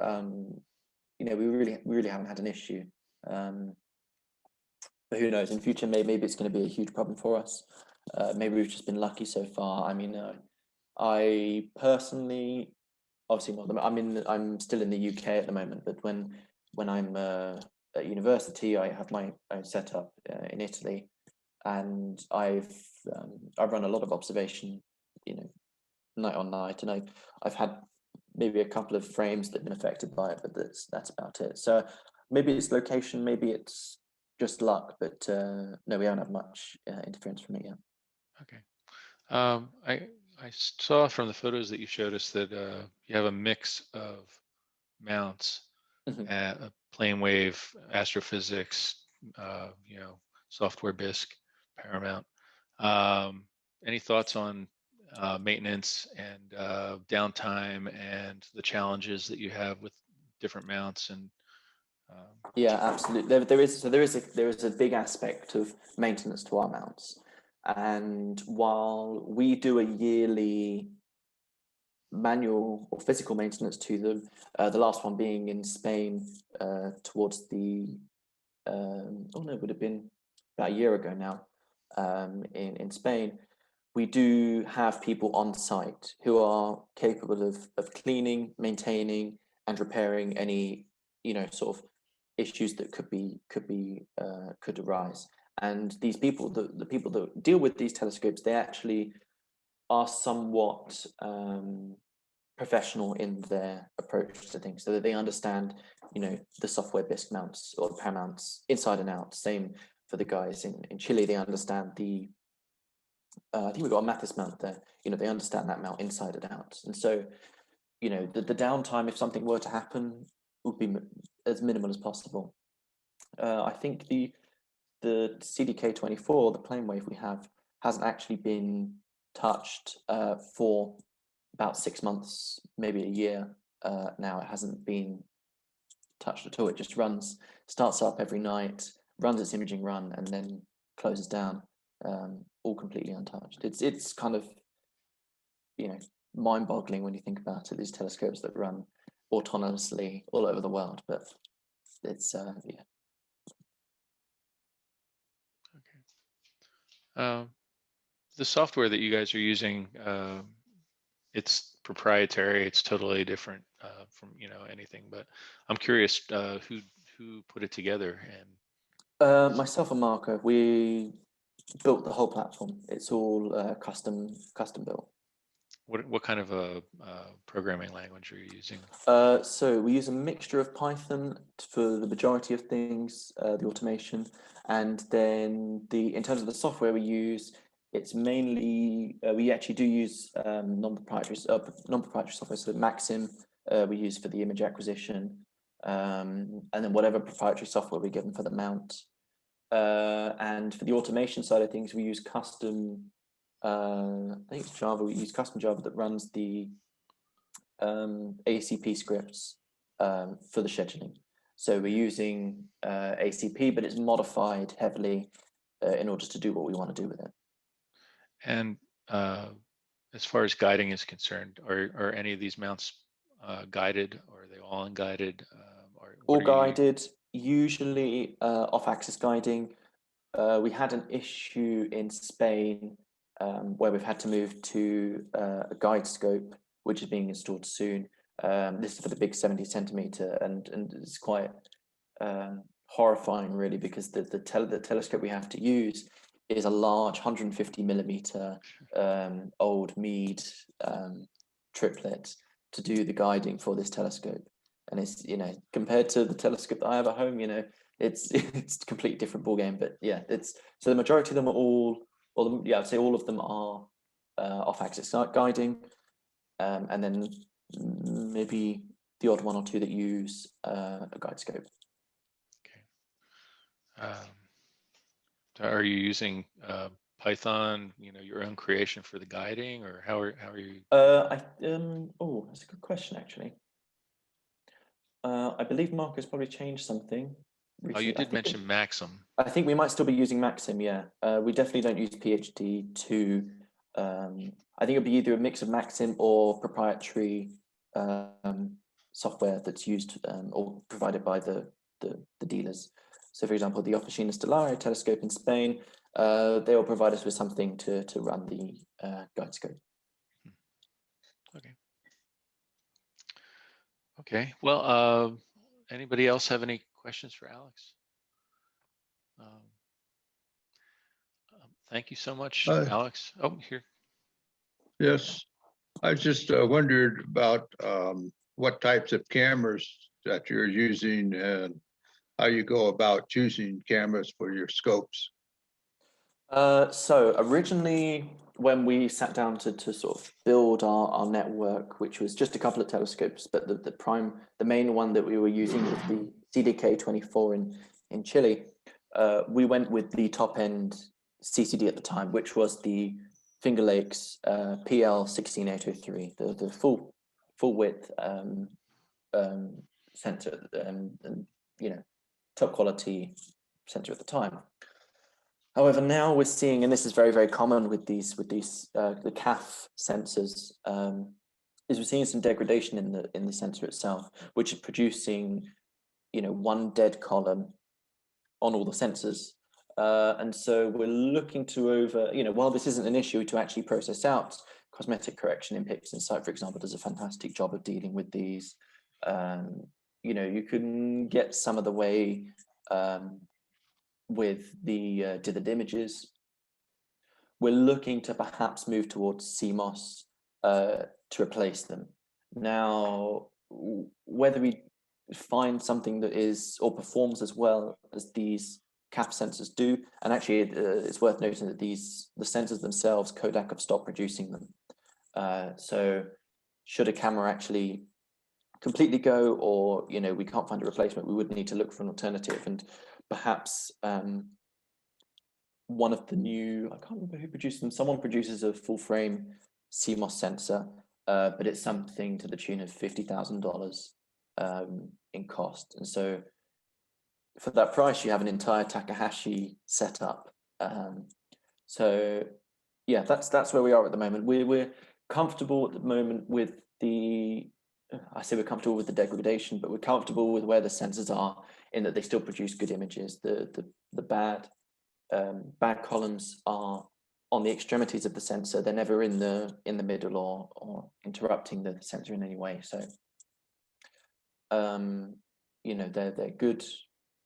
you know, we really haven't had an issue. But who knows? In future, maybe it's going to be a huge problem for us. Maybe we've just been lucky so far. I mean, I personally, obviously, well, I'm still in the UK at the moment. But when I'm at university, I have my own setup in Italy, and I've run a lot of observation, you know, night on night, and I've had maybe a couple of frames that have been affected by it, but that's about it. So maybe it's location, maybe it's just luck, but no, we haven't had much interference from it yet. Okay. I saw from the photos that you showed us that you have a mix of mounts, plane wave, astrophysics, you know, software BISC, Paramount. Any thoughts on maintenance and downtime and the challenges that you have with different mounts and yeah, absolutely. There is a big aspect of maintenance to our mounts, and while we do a yearly manual or physical maintenance to them. The last one being in Spain towards the, oh no, it would have been about a year ago now, in Spain. We do have people on site who are capable of cleaning, maintaining, and repairing any, you know, sort of issues that could arise. And these people, the people that deal with these telescopes, they actually are somewhat professional in their approach to things, so that they understand, you know, the software BISC mounts or the power mounts inside and out. Same for the guys in Chile, they understand the I think we've got a Mathis mount there. You know, they understand that mount inside and out. And so, you know, the downtime, if something were to happen, would be as minimal as possible. I think the CDK24, the plane wave we have, hasn't actually been touched for about 6 months, maybe a year now. It hasn't been touched at all. It just runs, starts up every night, runs its imaging run, and then closes down. All completely untouched. It's kind of, you know, mind-boggling when you think about it. These telescopes that run autonomously all over the world, but it's yeah. Okay. The software that you guys are using, it's proprietary. It's totally different from, you know, anything. But I'm curious who put it together. And Myself and Marco, we built the whole platform. It's all custom built. what kind of a programming language are you using? So we use a mixture of Python for the majority of things, the automation, and then in terms of the software we use, it's mainly we actually do use non-proprietary software. So Maxim we use for the image acquisition, and then whatever proprietary software we're given for the mount. And for the automation side of things, we use custom, I think it's Java. We use custom Java that runs the ACP scripts for the scheduling. So we're using ACP, but it's modified heavily in order to do what we want to do with it. And as far as guiding is concerned, are any of these mounts guided, or are they all unguided? All guided, usually off-axis guiding. We had an issue in Spain where we've had to move to a guide scope, which is being installed soon. This is for the big 70 centimeter, and it's quite horrifying, really, because the telescope we have to use is a large 150 millimeter old Meade triplet to do the guiding for this telescope. And it's, you know, compared to the telescope that I have at home, you know, it's a completely different ball game. But yeah, so the majority of them are yeah, I'd say all of them are off-axis guiding, and then maybe the odd one or two that use a guide scope. Okay. Are you using Python, you know, your own creation for the guiding, or how are you? Oh, that's a good question, actually. I believe Mark has probably changed something recently. Oh, you did mention Maxim. I think we might still be using Maxim, yeah. We definitely don't use PhD2. I think it'll be either a mix of Maxim or proprietary software that's used or provided by the dealers. So, for example, the Officina Stellare telescope in Spain, they will provide us with something to run the guide scope. Okay. Okay. Well, anybody else have any questions for Alex? Thank you so much, Alex. Oh, here. Yes, I just wondered about what types of cameras that you're using and how you go about choosing cameras for your scopes. So originally, when we sat down to sort of build our network, which was just a couple of telescopes, but the main one that we were using was the CDK24 in Chile. We went with the top end CCD at the time, which was the Finger Lakes PL16803, the full width sensor, and you know, top quality sensor at the time. However, now we're seeing, and this is very, very common with the CAF sensors, is we're seeing some degradation in the sensor itself, which is producing, one dead column on all the sensors. And so we're looking to while this isn't an issue, to actually process out cosmetic correction in PixInsight, for example, does a fantastic job of dealing with these. You can get some of the way with the dithered images. We're looking to perhaps move towards CMOS to replace them. Now, whether we find something that is or performs as well as these CAF sensors do, and actually it's worth noting that the sensors themselves, Kodak have stopped producing them. So should a camera actually completely go, or we can't find a replacement, we would need to look for an alternative. And perhaps one of the new, I can't remember who produced them, someone produces a full frame CMOS sensor, but it's something to the tune of $50,000 in cost. And so for that price, you have an entire Takahashi setup. So yeah, that's where we are at the moment. We're comfortable at the moment with I say we're comfortable with the degradation, but we're comfortable with where the sensors are, in that they still produce good images. The bad columns are on the extremities of the sensor. They're never in the middle or interrupting the sensor in any way. So they're good.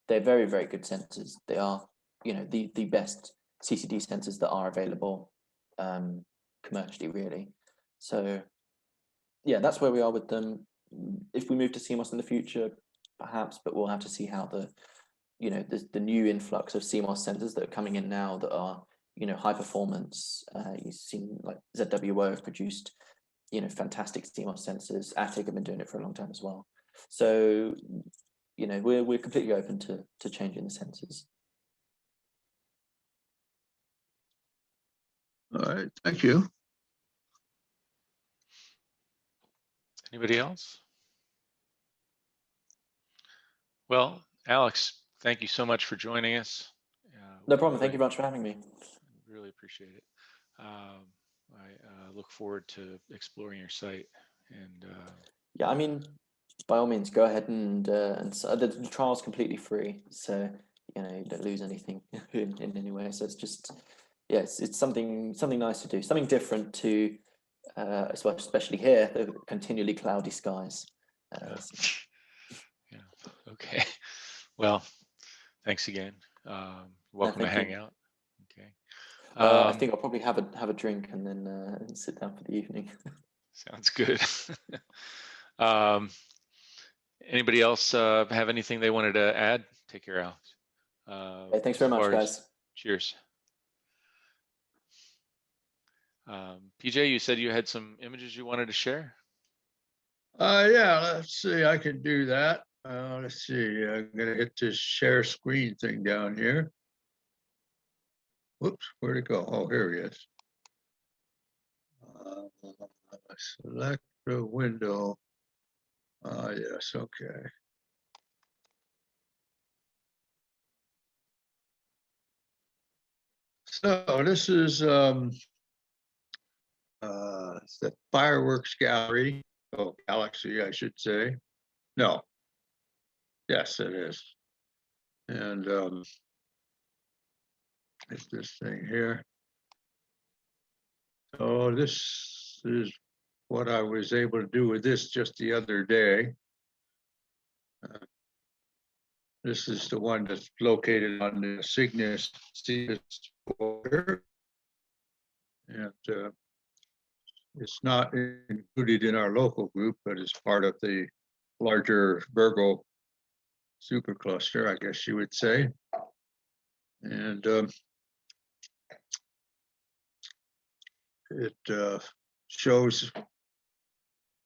They're very, very good sensors. They are the best CCD sensors that are available commercially, really. So yeah, that's where we are with them. If we move to CMOS in the future, perhaps, but we'll have to see how the new influx of CMOS sensors that are coming in now that are high performance. You've seen like ZWO have produced fantastic CMOS sensors. Attic have been doing it for a long time as well. So we're completely open to changing the sensors. All right, thank you. Anybody else? Well, Alex, thank you so much for joining us. No problem. Thank you very much for having me. Really appreciate it. I look forward to exploring your site. And yeah, I mean, by all means, go ahead and the trial's completely free, so you don't lose anything in any way. So it's just, yeah, it's something nice to do, something different to, especially here, the continually cloudy skies. Yeah. Okay. Well, thanks again. Welcome to hang out. Okay. I think I'll probably have a drink and then sit down for the evening. Sounds good. Anybody else have anything they wanted to add? Take care, Alex. Hey, thanks very much, guys. Cheers. PJ, you said you had some images you wanted to share? Yeah, let's see, I can do that. Let's see, I'm gonna hit this share screen thing down here. Whoops, where'd it go? Oh, here he is. Select the window. Yes, okay. So this is it's the fireworks gallery. Oh, galaxy, I should say. No. Yes, it is. And it's this thing here. So this is what I was able to do with this just the other day. This is the one that's located on the Cygnus border. And it's not included in our local group, but it's part of the larger Virgo supercluster, I guess you would say. And it shows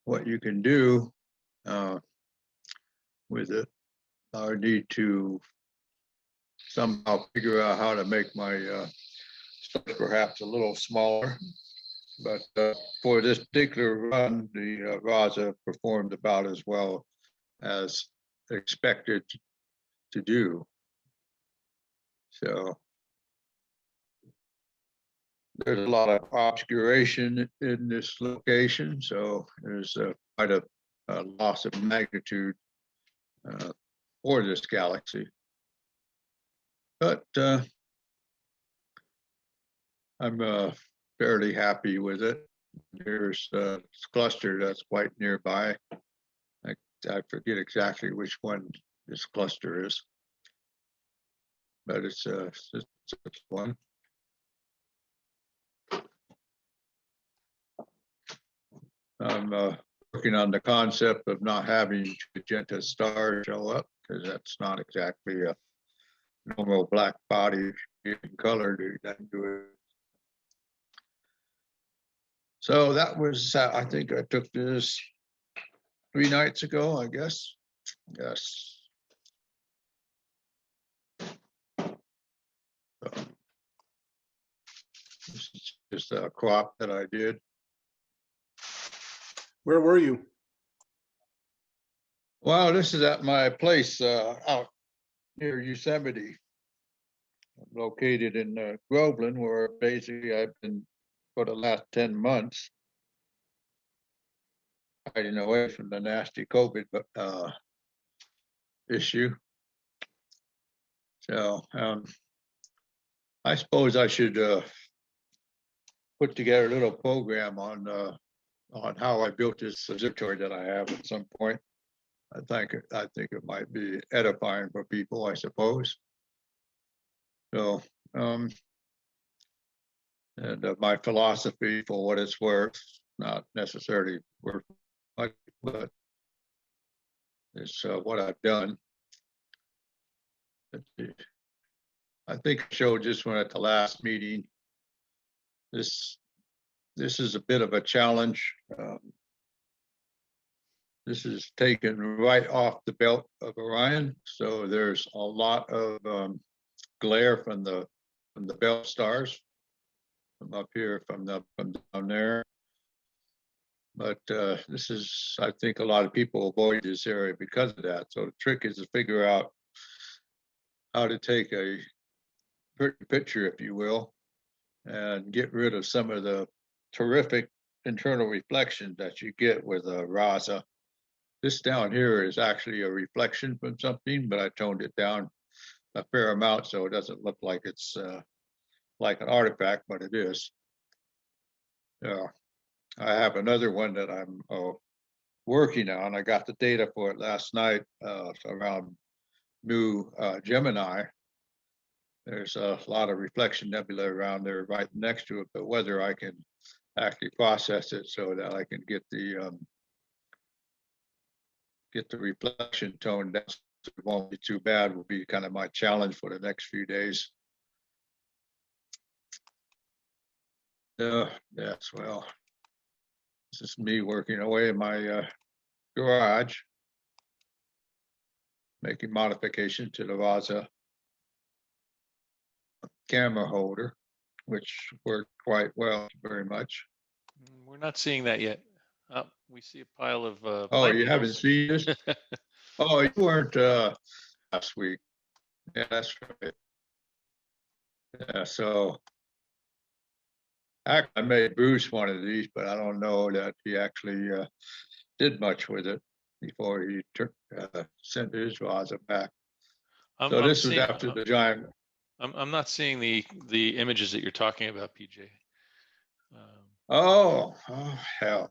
what you can do with it. I need to somehow figure out how to make my stuff perhaps a little smaller. But for this particular run, the Raza performed about as well as expected to do. So there's a lot of obscuration in this location, so there's quite a loss of magnitude for this galaxy. But I'm fairly happy with it. There's a cluster that's quite nearby. I forget exactly which one this cluster is, but it's one. I'm working on the concept of not having magenta stars show up, because that's not exactly a normal black body in color to do it. So that was, I think I took this 3 nights ago, I guess. Yes. So, this is just a crop that I did. Where were you? Well, this is at my place out near Yosemite. I'm located in Groveland, where basically I've been for the last 10 months hiding away from the nasty COVID issue. So I suppose I should put together a little program on how I built this observatory that I have at some point. I think it might be edifying for people, I suppose. So, and my philosophy, for what it's worth, not necessarily worth much, but it's what I've done. I think I showed this one at the last meeting. This is a bit of a challenge. This is taken right off the belt of Orion, so there's a lot of glare from the belt stars from up here, from down there. But this is, I think, a lot of people avoid this area because of that. So the trick is to figure out how to take a pretty picture, if you will, and get rid of some of the terrific internal reflections that you get with a RASA. This down here is actually a reflection from something, but I toned it down a fair amount so it doesn't look like it's like an artifact, but it is. Yeah, I have another one that I'm working on. I got the data for it last night around New Gemini. There's a lot of reflection nebula around there right next to it, but whether I can actually process it so that I can get the reflection tone down so it won't be too bad will be kind of my challenge for the next few days. Yes, well, this is me working away in my garage, making modification to the Vasa camera holder, which worked quite well, very much. We're not seeing that yet. Oh, we see a pile of Oh, pine you haven't needles. seen this? Oh, you weren't last week. Yeah, that's right. Yeah, so I made Bruce one of these, but I don't know that he actually did much with it before he sent his Vasa back. So this was after the giant. I'm not seeing the images that you're talking about, PJ. Oh hell.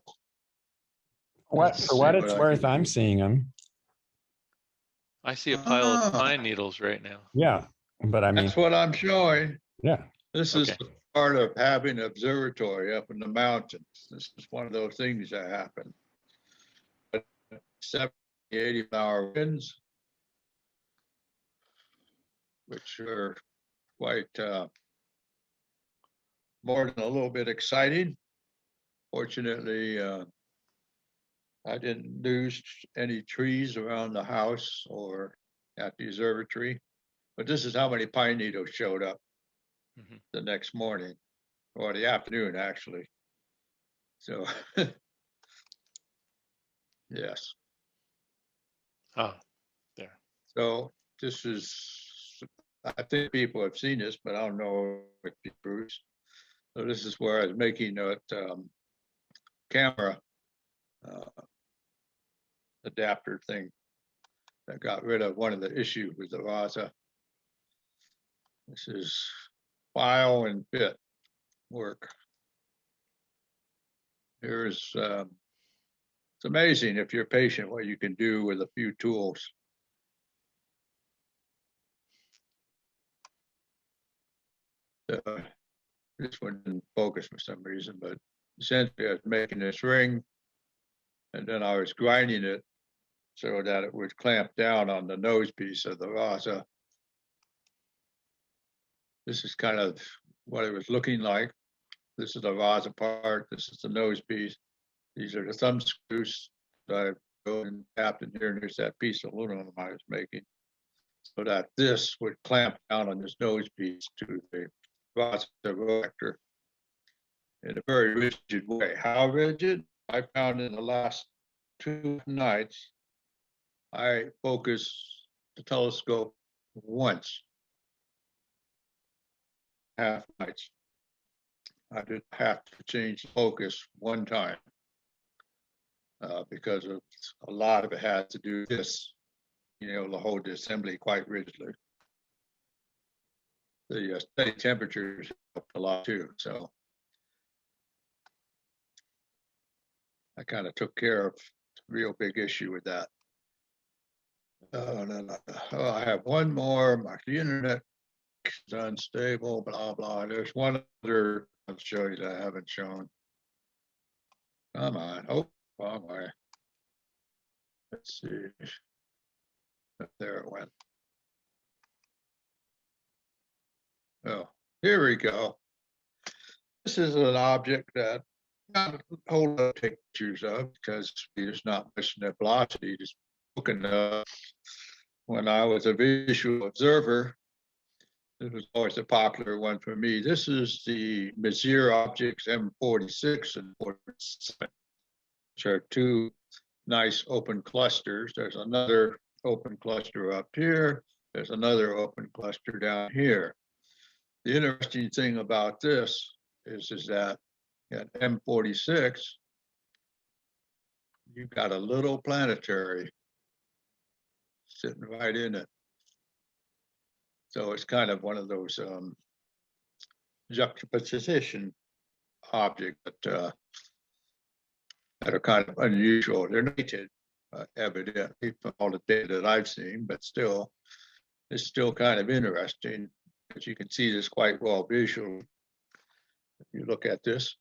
For what it's worth, I'm seeing them. I see a pile of pine needles right now. Yeah, but I mean, That's what I'm showing. yeah. This is part of having an observatory up in the mountains. This is one of those things that happen. 70, 80-mile winds, which are quite more than a little bit exciting. Fortunately, I didn't lose any trees around the house or at the observatory, but this is how many pine needles showed up the next morning, or the afternoon, actually. So, yes. Oh, there. So this is, I think people have seen this, but I don't know if Bruce. So this is where I was making that camera adapter thing that got rid of one of the issues with the Raza. This is file and bit work. Here's, it's amazing if you're patient what you can do with a few tools. This one didn't focus for some reason, but essentially I was making this ring and then I was grinding it so that it would clamp down on the nose piece of the Raza. This is kind of what it was looking like. This is the Raza part. This is the nose piece. These are the thumb screws that I go and tapped in here, and there's that piece of aluminum I was making, so that this would clamp down on this nose piece to the Raza reflector in a very rigid way. How rigid? I found in the last 2 nights, I focused the telescope once, half nights. I did have to change focus one time because of a lot of it had to do with this, you know, to hold the assembly quite rigidly. The steady temperatures helped a lot too, so I kind of took care of a real big issue with that. Oh, I have one more. The internet is unstable, blah, blah. There's one other I'll show you that I haven't shown. Come on. Oh, wrong way. Let's see. There it went. Oh, here we go. This is an object that not a whole lot of pictures of because there's not much nebulosity. Just looking when I was a visual observer, it was always a popular one for me. This is the Messier objects M46 and 47, which are two nice open clusters. There's another open cluster up here. There's another open cluster down here. The interesting thing about this is that at M46, you've got a little planetary sitting right in it. So it's kind of one of those juxtaposition objects that are kind of unusual. They're naked, evidently, from all the data that I've seen, but still, it's still kind of interesting. As you can see this quite well visual. If you look at this,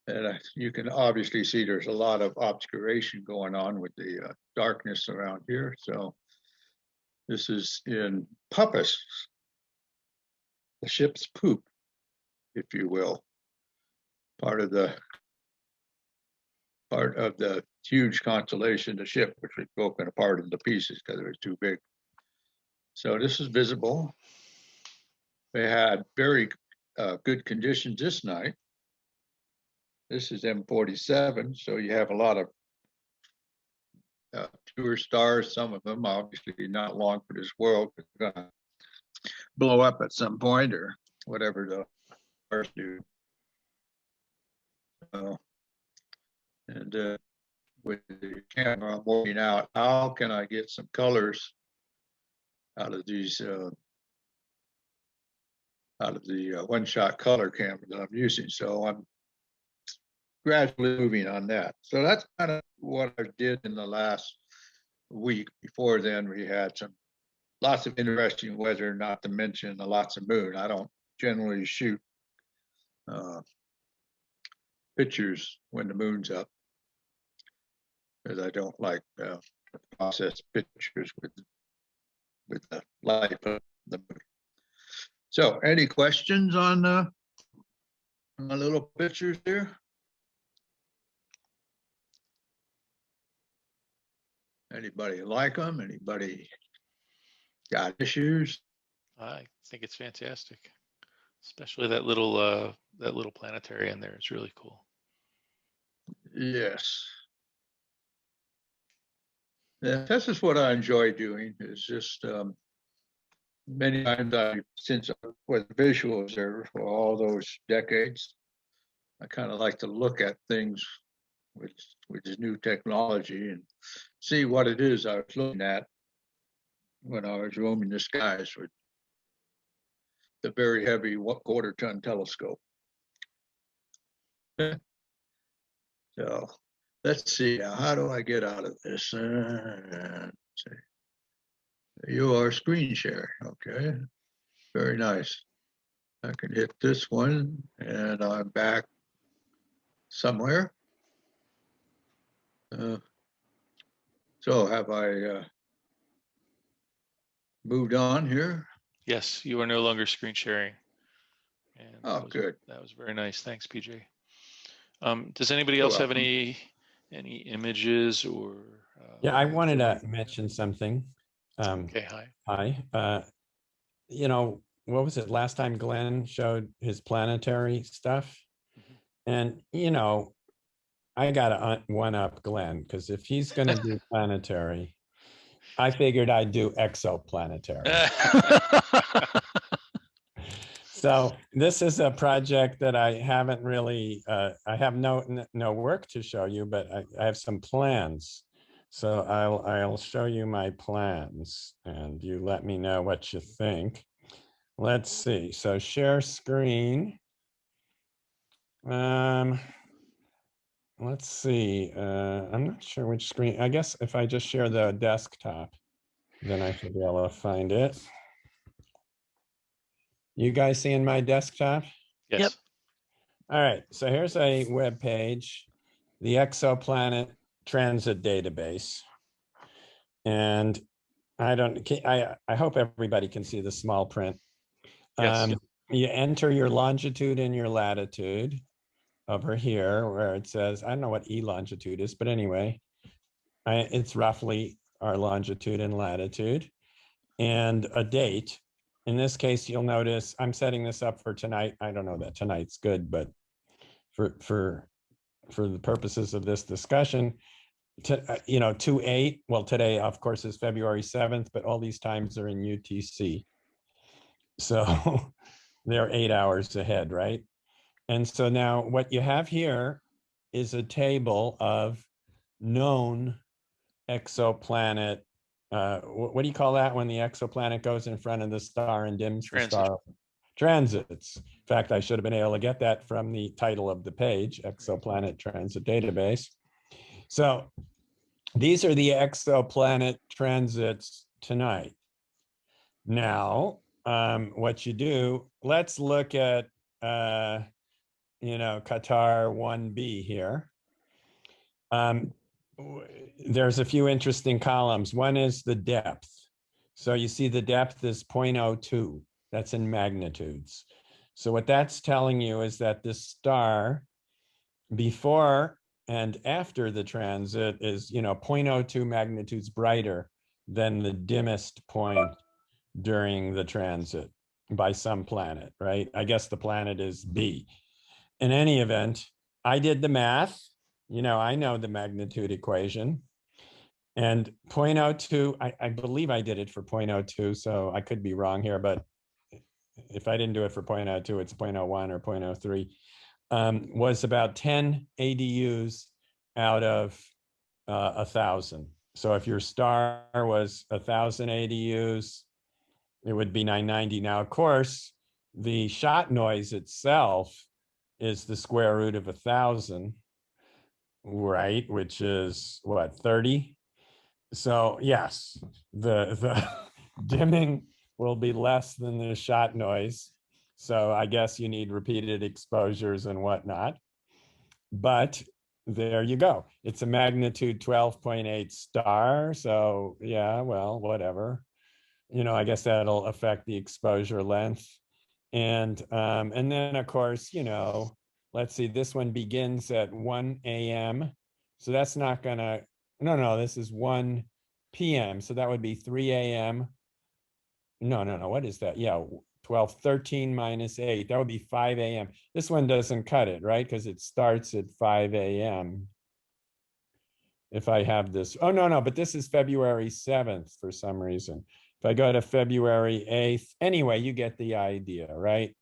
and you can obviously see there's a lot of obscuration going on with the darkness around here. So this is in Puppis, the ship's poop, if you will, part of the huge constellation, the ship, which was broken apart into pieces because it was too big. So this is visible. They had very good conditions this night. This is M47, so you have a lot of fewer stars, some of them obviously not long for this world, but they're gonna blow up at some point or whatever the stars do. And with the camera, I'm working out how can I get some colors out of these out of the one-shot color camera that I'm using. So I'm gradually moving on that. So that's kind of what I did in the last week. Before then, we had lots of interesting weather, not to mention lots of moon. I don't generally shoot pictures when the moon's up, because I don't like process pictures with the light of the moon. So, any questions on my little pictures here? Anybody like them? Anybody got issues? I think it's fantastic, especially that little planetary in there. It's really cool. Yes. Yeah, this is what I enjoy doing, is just many times since I was a visual observer for all those decades, I kind of like to look at things with this new technology and see what it is I was looking at when I was roaming the skies with the very heavy quarter-ton telescope. So let's see, how do I get out of this? You are screen share, okay, very nice. I can hit this one and I'm back somewhere. So have I moved on here? Yes, you are no longer screen sharing. And Oh, good. That was very nice. Thanks, PJ. Does anybody You're else have welcome. any images or? Yeah, I wanted to mention something. Okay, hi. Hi. You know, what was it last time Glenn showed his planetary stuff? And, you know, I got to one up Glenn, because if he's going to do planetary, I figured I'd do exoplanetary. So this is a project that I haven't really, I have no work to show you, but I have some plans. So I'll show you my plans and you let me know what you think. Let's see. So share screen. Let's see. I'm not sure which screen. I guess if I just share the desktop, then I should be able to find it. You guys seeing my desktop? Yes. Yep. All right. So here's a web page, the Exoplanet Transit Database. And I hope everybody can see the small print. Yes. You enter your longitude and your latitude over here where it says, I don't know what longitude is, but anyway, it's roughly our longitude and latitude and a date. In this case, you'll notice I'm setting this up for tonight. I don't know that tonight's good, but for the purposes of this discussion, you know, 2/8, well, today, of course, is February 7th, but all these times are in UTC. So they're 8 hours ahead, right? And so now what you have here is a table of known exoplanet. What do you call that when the exoplanet goes in front of the star and dims the star? Transits. In fact, I should have been able to get that from the title of the page, Exoplanet Transit Database. So these are the exoplanet transits tonight. Now, what you do, let's look at, you know, Qatar 1b here. There's a few interesting columns. One is the depth. So you see the depth is 0.02. That's in magnitudes. So what that's telling you is that this star before and after the transit is, you know, 0.02 magnitudes brighter than the dimmest point during the transit by some planet, right? I guess the planet is B. In any event, I did the math. You know, I know the magnitude equation. And 0.02, I believe I did it for 0.02, so I could be wrong here, but if I didn't do it for 0.02, it's 0.01 or 0.03, was about 10 ADUs out of 1,000. So if your star was 1,000 ADUs, it would be 990. Now, of course, the shot noise itself is the square root of 1,000, right? Which is what, 30? So yes, the dimming will be less than the shot noise. So I guess you need repeated exposures and whatnot. But there you go. It's a magnitude 12.8 star. So yeah, well, whatever. You know, I guess that'll affect the exposure length. And then of course, you know, let's see, this one begins at 1 a.m. So that's not gonna, no, this is 1 p.m. So that would be 3 a.m. No, what is that? Yeah, 13 minus 8, that would be 5 a.m. This one doesn't cut it, right? Because it starts at 5 a.m. If I have this, oh, no, but this is February 7th for some reason. If I go to February 8th, anyway, you get the idea, right?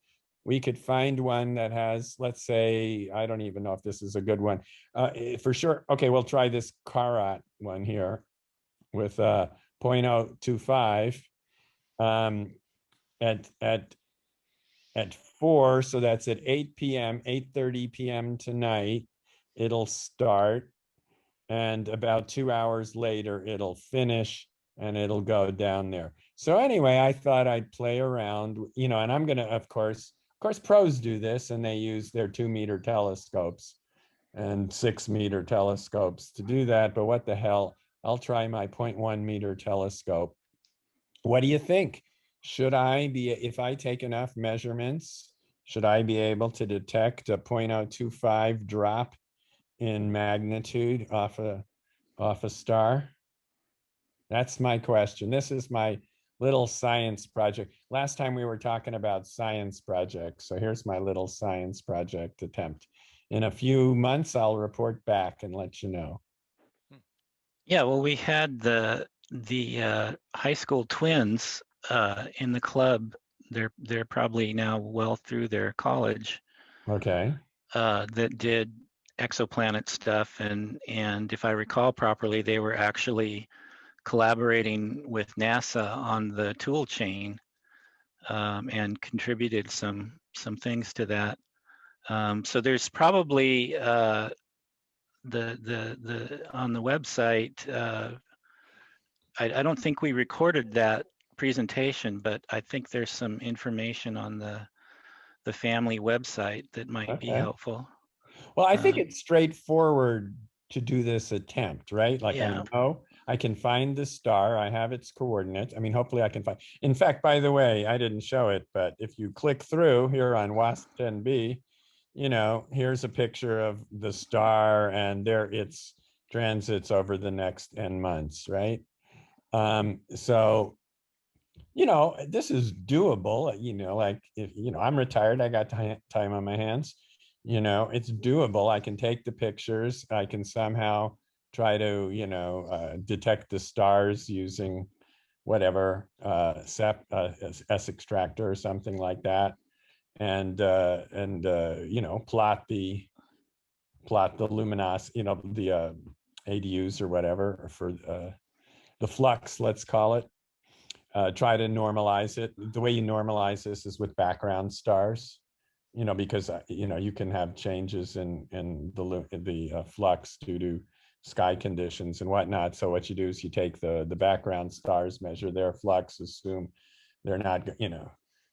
We could find one that has, let's say, I don't even know if this is a good one. For sure. Okay, we'll try this Karat one here with 0.025 at 4. So that's at 8 p.m., 8:30 p.m. tonight. It'll start. And about 2 hours later, it'll finish and it'll go down there. So anyway, I thought I'd play around, you know, and I'm going to, of course, pros do this and they use their 2-meter telescopes and 6-meter telescopes to do that. But what the hell, I'll try my 0.1-meter telescope. What do you think? Should I be, if I take enough measurements, should I be able to detect a 0.025 drop in magnitude off a star? That's my question. This is my little science project. Last time we were talking about science projects. So here's my little science project attempt. In a few months, I'll report back and let you know. Yeah, well, we had the high school twins in the club. They're probably now well through their college. Okay. That did exoplanet stuff, and if I recall properly, they were actually collaborating with NASA on the tool chain and contributed some things to that. So there's probably the on the website. I don't think we recorded that presentation, but I think there's some information on the family website that might be helpful. Well, I think it's straightforward to do this attempt, right? Like, yeah. I know I can find the star. I have its coordinates. I mean, hopefully I can find. In fact, by the way, I didn't show it, but if you click through here on WASP 10B, you know, here's a picture of the star and there its transits over the next N months, right? So, you know, this is doable, you know, like if, you know, I'm retired, I got time on my hands, you know, it's doable. I can take the pictures. I can somehow try to, you know, detect the stars using whatever, S extractor or something like that. And you know, plot the luminosity, you know, the ADUs or whatever for the flux, let's call it. Try to normalize it. The way you normalize this is with background stars, you know, because you know, you can have changes in the flux due to sky conditions and whatnot. So what you do is you take the background stars, measure their flux, assume they're not, you know,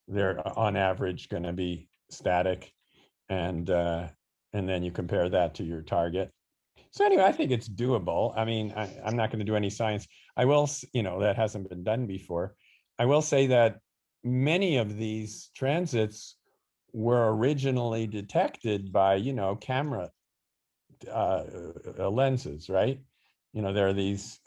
they're on average going to be static, and then you compare that to your target. So anyway, I think it's doable. I mean, I'm not going to do any science. I will, you know, that hasn't been done before. I will say that many of these transits were originally detected by, you know, camera lenses, right? You know, there are these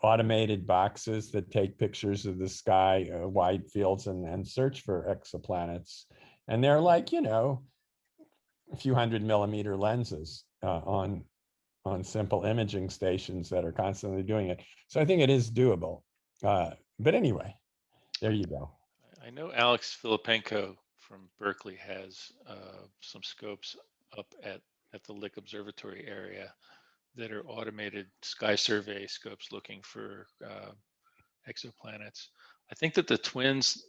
automated boxes that take pictures of the sky, wide fields, and search for exoplanets. And they're like, you know, a few 100mm lenses on simple imaging stations that are constantly doing it. So I think it is doable. But anyway, there you go. I know Alex Filipenko from Berkeley has some scopes up at the Lick Observatory area that are automated sky survey scopes looking for exoplanets. I think that the twins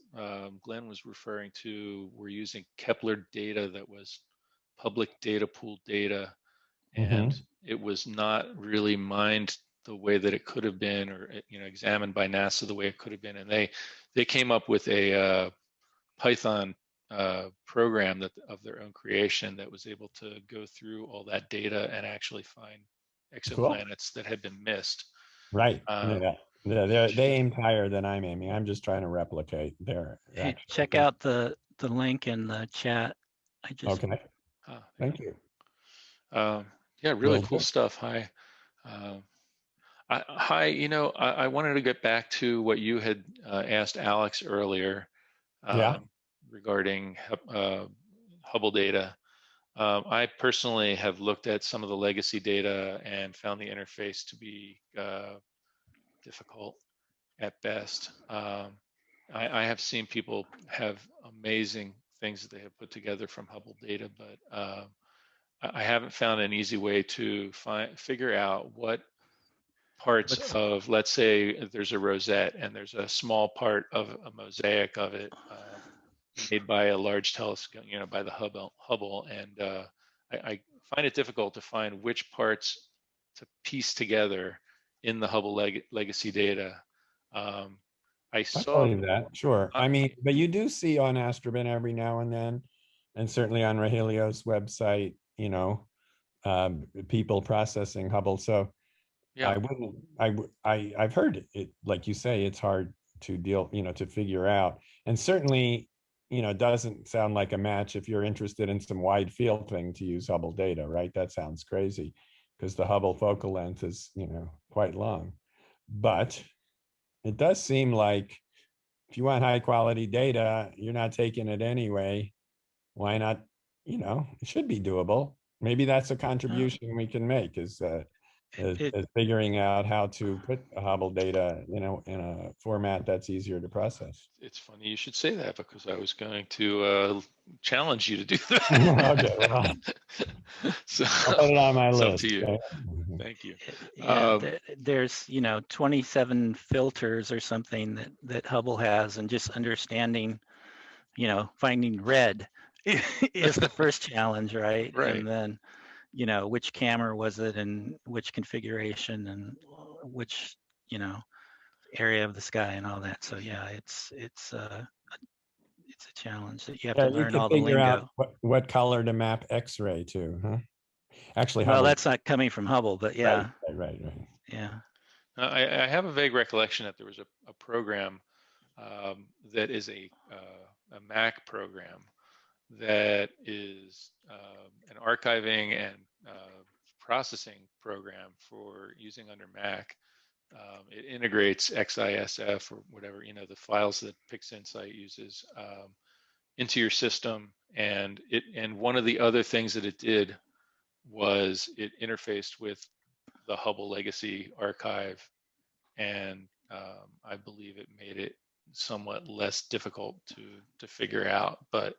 Glenn was referring to were using Kepler data that was public data pool data, and it was not really mined the way that it could have been, or, you know, examined by NASA the way it could have been. And they came up with a Python program that of their own creation that was able to go through all that data and actually find exoplanets that had been missed. Right. They aimed higher than I'm aiming. I'm just trying to replicate their. Hey, check out the link in the chat. I just. Okay. Thank you. Yeah, really cool stuff. Hi. Hi, you know, I wanted to get back to what you had asked Alex earlier regarding Hubble data. I personally have looked at some of the legacy data and found the interface to be difficult. at best. I have seen people have amazing things that they have put together from Hubble data, but I haven't found an easy way to figure out what parts of, let's say there's a rosette and there's a small part of a mosaic of it made by a large telescope, by the Hubble, and I find it difficult to find which parts to piece together in the Hubble legacy data. I saw believe that, sure. I mean, but you do see on Astrobin every now and then, and certainly on Rahilio's website, people processing Hubble. So yeah. I wouldn't, I've heard it, like you say, it's hard to deal, to figure out. And certainly, it doesn't sound like a match if you're interested in some wide field thing to use Hubble data, right? That sounds crazy because the Hubble focal length is, quite long. But it does seem like if you want high quality data, you're not taking it anyway. Why not? It should be doable. Maybe that's a contribution we can make is figuring out how to put Hubble data, in a format that's easier to process. It's funny you should say that because I was going to challenge you to do that. Okay, well, so I'll put it on my list. Up to you. Okay? Thank you. Yeah, there's 27 filters or something that Hubble has, and just understanding, finding red is the first challenge, right? Right. And then, which camera was it, and which configuration, and which area of the sky, and all that. So yeah, it's a challenge that you have to learn all the figure lingo. out what color to map X-ray to, huh? Actually, Well, Hubble, that's not coming from Hubble, but yeah, right. yeah. I have a vague recollection that there was a program that is a Mac program that is an archiving and processing program for using under Mac. It integrates XISF or whatever, the files that PixInsight uses into your system. And one of the other things that it did was it interfaced with the Hubble Legacy Archive, and I believe it made it somewhat less difficult to figure out. But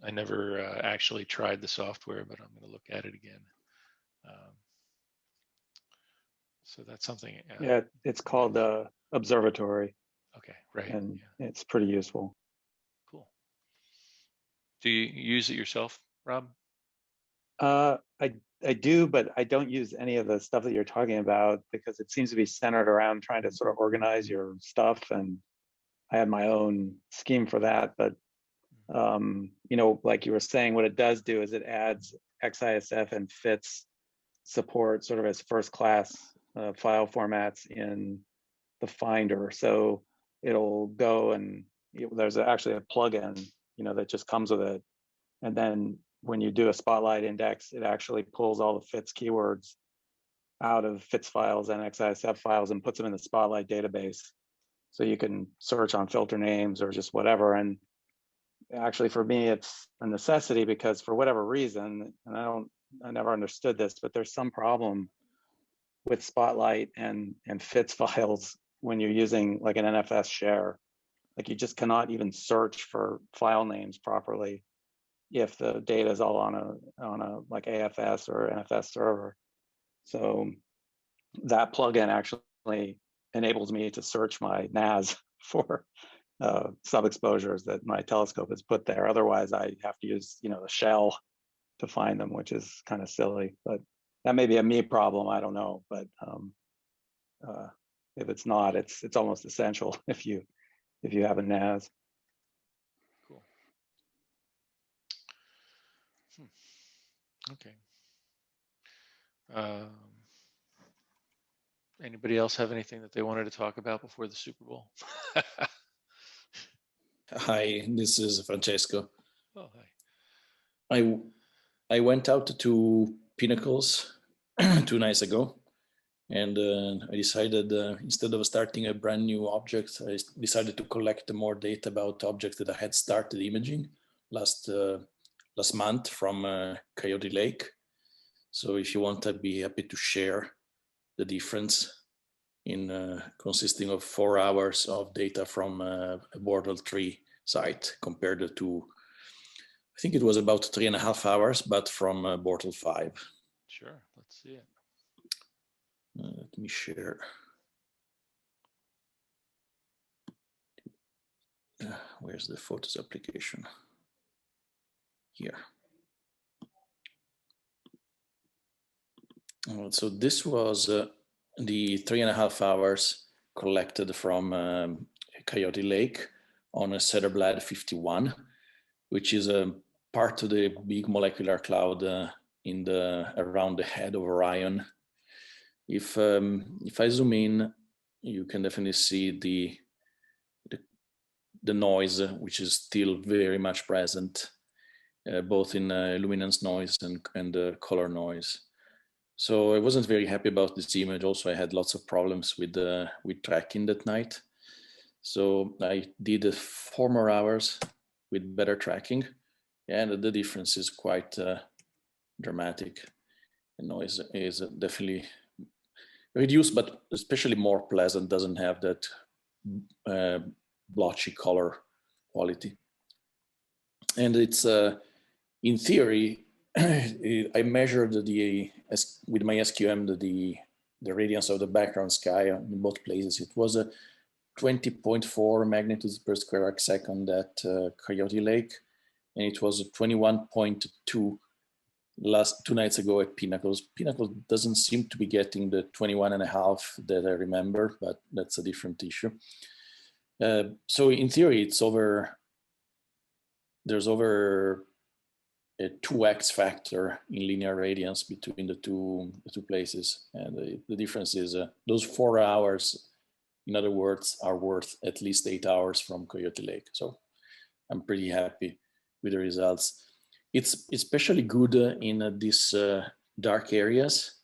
I never actually tried the software, but I'm going to look at it again. So that's something. Yeah, it's called Observatory. Okay, right. And yeah. it's pretty useful. Cool. Do you use it yourself, Rob? I do, but I don't use any of the stuff that you're talking about because it seems to be centered around trying to sort of organize your stuff, and I have my own scheme for that. But like you were saying, what it does do is it adds XISF and FITS support sort of as first class file formats in the Finder. So it'll go and there's actually a plugin, that just comes with it, and then when you do a spotlight index, it actually pulls all the FITS keywords out of FITS files and XISF files and puts them in the Spotlight database. So you can search on filter names or just whatever. And actually for me, it's a necessity because for whatever reason, and I never understood this, but there's some problem with Spotlight and FITS files when you're using like an NFS share. Like you just cannot even search for file names properly if the data is all on a like AFS or NFS server. So that plugin actually enables me to search my NAS for sub-exposures that my telescope has put there. Otherwise, I have to use the shell to find them, which is kind of silly. But that may be a me problem. I don't know. But if it's not, it's almost essential if you have a NAS. Okay. Anybody else have anything that they wanted to talk about before the Super Bowl? Hi, this is Francesco. Oh, hi. I went out to Pinnacles 2 nights ago, and I decided instead of starting a brand new object, I decided to collect more data about objects that I had started imaging last month from Coyote Lake. So if you want, I'd be happy to share the difference consisting of 4 hours of data from a Bortle 3 site compared to, I think it was about 3.5 hours, but from Bortle 5. Sure, let's see it. Let me share. Where's the Photos application? Here. So this was the 3.5 hours collected from Coyote Lake on a Cederblad 51, which is a part of the big molecular cloud around the head of Orion. If I zoom in, you can definitely see the noise, which is still very much present, both in luminance noise and color noise. So I wasn't very happy about this image. Also, I had lots of problems with tracking that night. So I did 4 more hours with better tracking, and the difference is quite dramatic. The noise is definitely reduced, but especially more pleasant, doesn't have that blotchy color quality. And it's, in theory, I measured with my SQM the radiance of the background sky in both places. It was a 20.4 magnitudes per square arc second at Coyote Lake, and it was a 21.2 last 2 nights ago at Pinnacles. Pinnacles doesn't seem to be getting the 21.5 that I remember, but that's a different issue. So in theory, it's there's over a 2x factor in linear radiance between the two places, and the difference is those 4 hours, in other words, are worth at least 8 hours from Coyote Lake. So I'm pretty happy with the results. It's especially good in these dark areas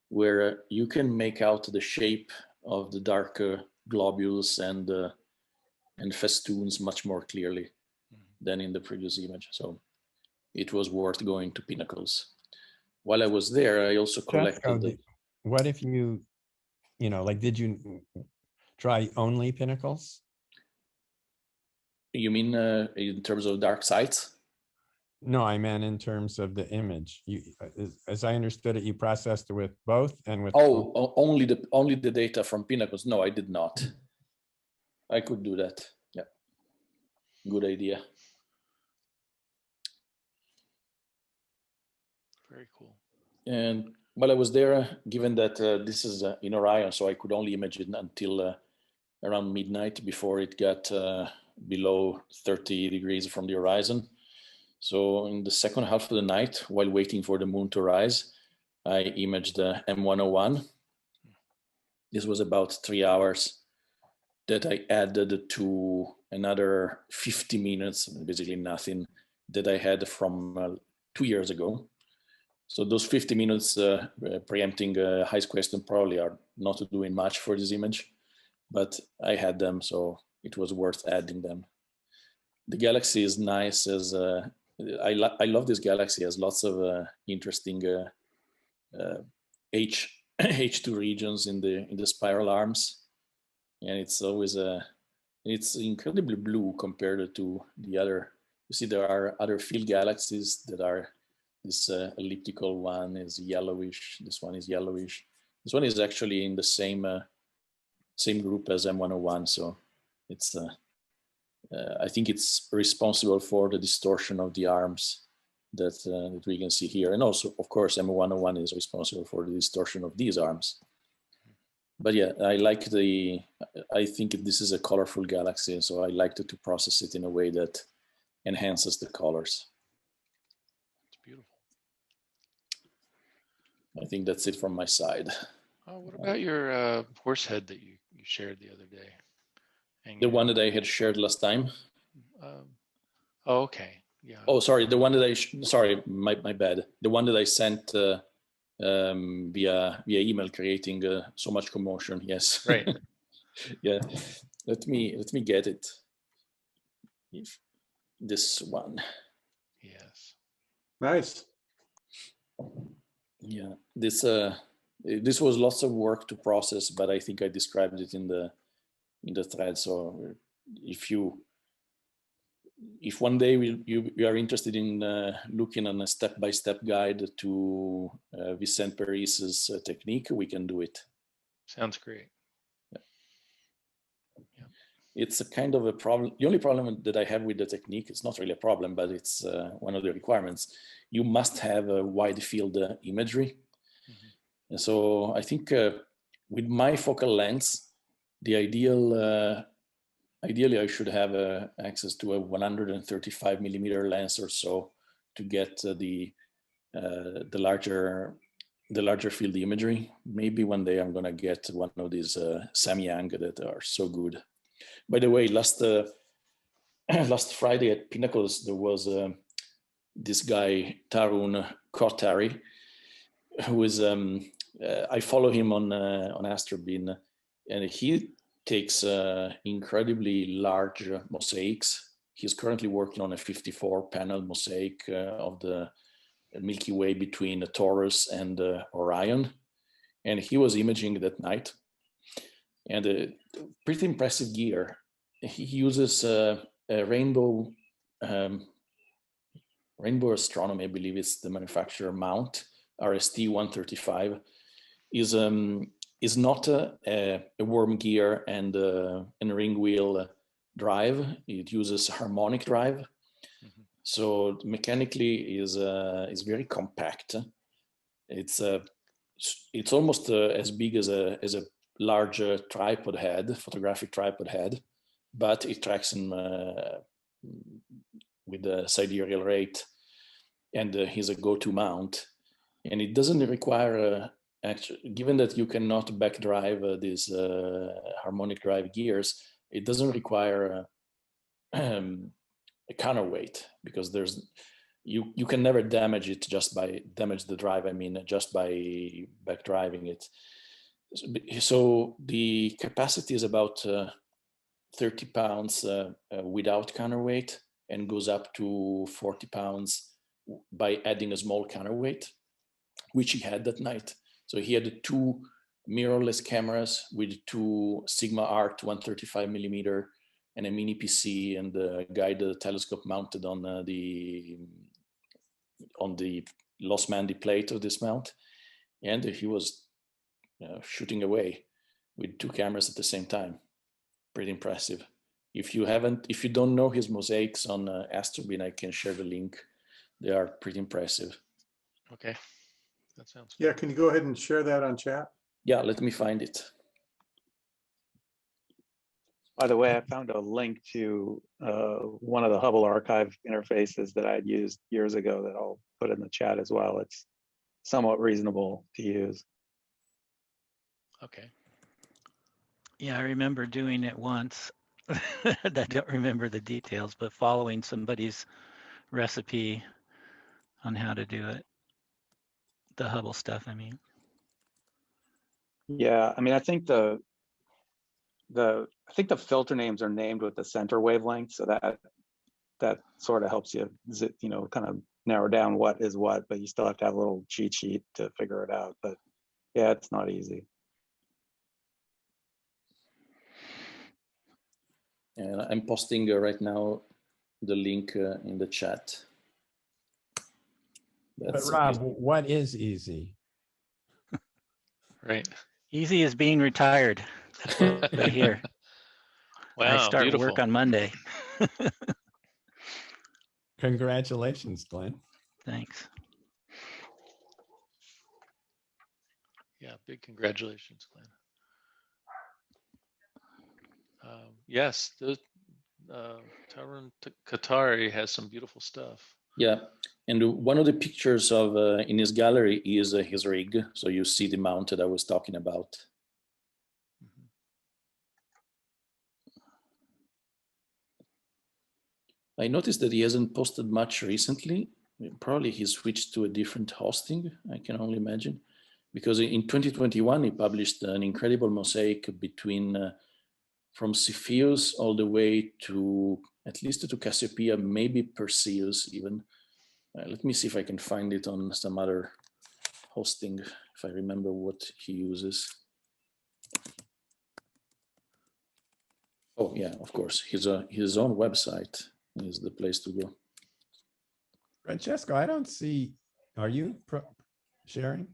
where you can make out the shape of the dark globules and festoons much more clearly than in the previous image. So it was worth going to Pinnacles. While I was there, I also collected. What if you like, did you try only Pinnacles? You mean in terms of dark sites? No, I meant in terms of the image. You, as I understood it, you processed it with both and with. Oh, only the data from Pinnacles. No, I did not. I could do that. Yeah, good idea. Very cool. And while I was there, given that this is in Orion, so I could only image it until around midnight before it got below 30 degrees from the horizon. So in the second half of the night, while waiting for the moon to rise, I imaged the M101. This was about 3 hours that I added to another 50 minutes, basically nothing, that I had from 2 years ago. So those 50 minutes preempting High's question probably are not doing much for this image, but I had them, so it was worth adding them. The galaxy is nice as I love this galaxy. It has lots of interesting H2 regions in the spiral arms, and it's always it's incredibly blue compared to the other. You see, there are other field galaxies that are this elliptical one is yellowish. This one is yellowish. This one is actually in the same group as M101, so it's. I think it's responsible for the distortion of the arms that we can see here. And also, of course, M101 is responsible for the distortion of these arms. But yeah, I think this is a colorful galaxy, so I liked to process it in a way that enhances the colors. It's beautiful. I think that's it from my side. Oh, what about your horse head that you shared the other day? The one that I had shared last time? Oh, okay. Yeah. Oh, sorry. The one that sorry, my bad. The one that I sent via email, creating so much commotion. Yes. Right. Yeah. Let me get it. If this one. Yes. Nice. Yeah. This This was lots of work to process, but I think I described it in the thread. So if one day you are interested in looking on a step-by-step guide to Vicente Paris's technique, we can do it. Sounds great. It's a kind of a problem. The only problem that I have with the technique, it's not really a problem, but it's one of the requirements. You must have a wide field imagery. And so I think with my focal length, the ideally I should have access to a 135 millimeter lens or so to get the larger field imagery. Maybe one day I'm gonna get one of these Samyang that are so good. By the way, last Friday at Pinnacles, there was this guy, Tarun Kothari, who is, I follow him on Astrobeam, and he takes incredibly large mosaics. He's currently working on a 54 panel mosaic of the Milky Way between Taurus and Orion. And he was imaging that night. And pretty impressive gear. He uses a rainbow astronomy, I believe it's the manufacturer mount, RST-135, is not a worm gear and ring wheel drive. It uses harmonic drive. So mechanically is very compact. It's almost as big as a large tripod head, photographic tripod head, but it tracks in with the sidereal rate, and he's a go-to mount. And it doesn't require given that you cannot back drive these harmonic drive gears, it doesn't require a counterweight, because you can never damage it just by the drive. I mean, just by back driving it. So the capacity is about 30 pounds without counterweight, and goes up to 40 pounds by adding a small counterweight, which he had that night. So he had 2 mirrorless cameras with 2 Sigma Art 135 millimeter and a mini PC and a guided telescope mounted on the Los Mandy plate of this mount, and he was shooting away with 2 cameras at the same time. Pretty impressive. If you don't know his mosaics on Astrobeam, I can share the link. They are pretty impressive. Okay, that sounds good. Yeah, can you go ahead and share that on chat? Yeah, let me find it. By the way, I found a link to one of the Hubble archive interfaces that I had used years ago that I'll put in the chat as well. It's somewhat reasonable to use. Okay. Yeah, I remember doing it once. I don't remember the details, but following somebody's recipe on how to do it. The Hubble stuff, I mean. Yeah, I mean, I think the filter names are named with the center wavelength, so that sort of helps you, kind of narrow down what is what, but you still have to have a little cheat sheet to figure it out. But yeah, it's not easy. And I'm posting right now the link in the chat. But Rob, what is easy? Right. Easy is being retired. That's what I hear. Wow, I start beautiful. work on Monday. Congratulations, Glenn. Thanks. Yeah, big congratulations, Glenn. Yes, Tarun Kothari has some beautiful stuff. Yeah, and one of the pictures of in his gallery is his rig. So you see the mount that I was talking about. I noticed that he hasn't posted much recently. Probably he switched to a different hosting, I can only imagine. Because in 2021, he published an incredible mosaic between from Cepheus all the way to, at least to Cassiopeia, maybe Perseus even. Let me see if I can find it on some other hosting, if I remember what he uses. Oh yeah, of course, his own website is the place to go. Francesco, I don't see, are you sharing?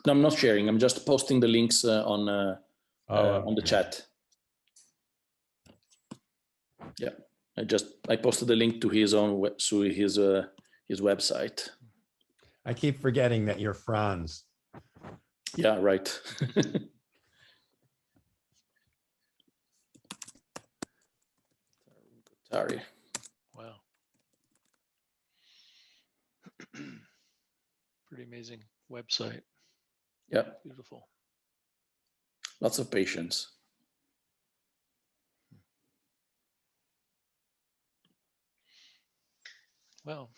No, I'm not sharing. I'm just posting the links on the okay. chat. Yeah, I posted the link to his own his website. I keep forgetting that you're Franz. Yeah, right. Sorry. Wow. Pretty amazing website. Yeah, Beautiful. lots of patience. Well,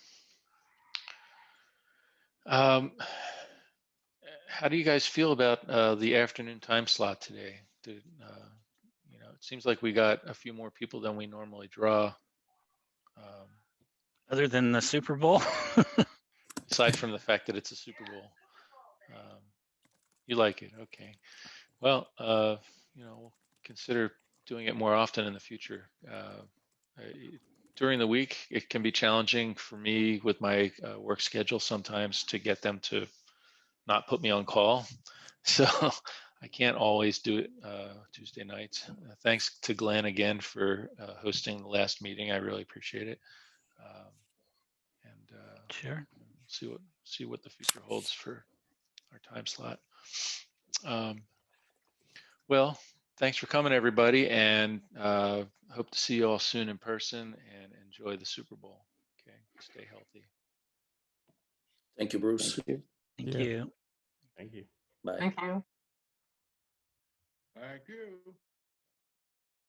how do you guys feel about the afternoon time slot today? You know, it seems like we got a few more people than we normally draw. Other than the Super Bowl? Aside from the fact that it's a Super Bowl. You like it, okay. Well, you know, we'll consider doing it more often in the future. During the week, it can be challenging for me with my work schedule sometimes to get them to not put me on call. So I can't always do it Tuesday nights. Thanks to Glenn again for hosting the last meeting. I really appreciate it. And Sure. see what the future holds for our time slot. Well, thanks for coming, everybody, and hope to see you all soon in person and enjoy the Super Bowl. Okay, stay healthy. Thank you, Bruce. Thank you. Thank Yeah. you. Thank you. Bye. Thank you.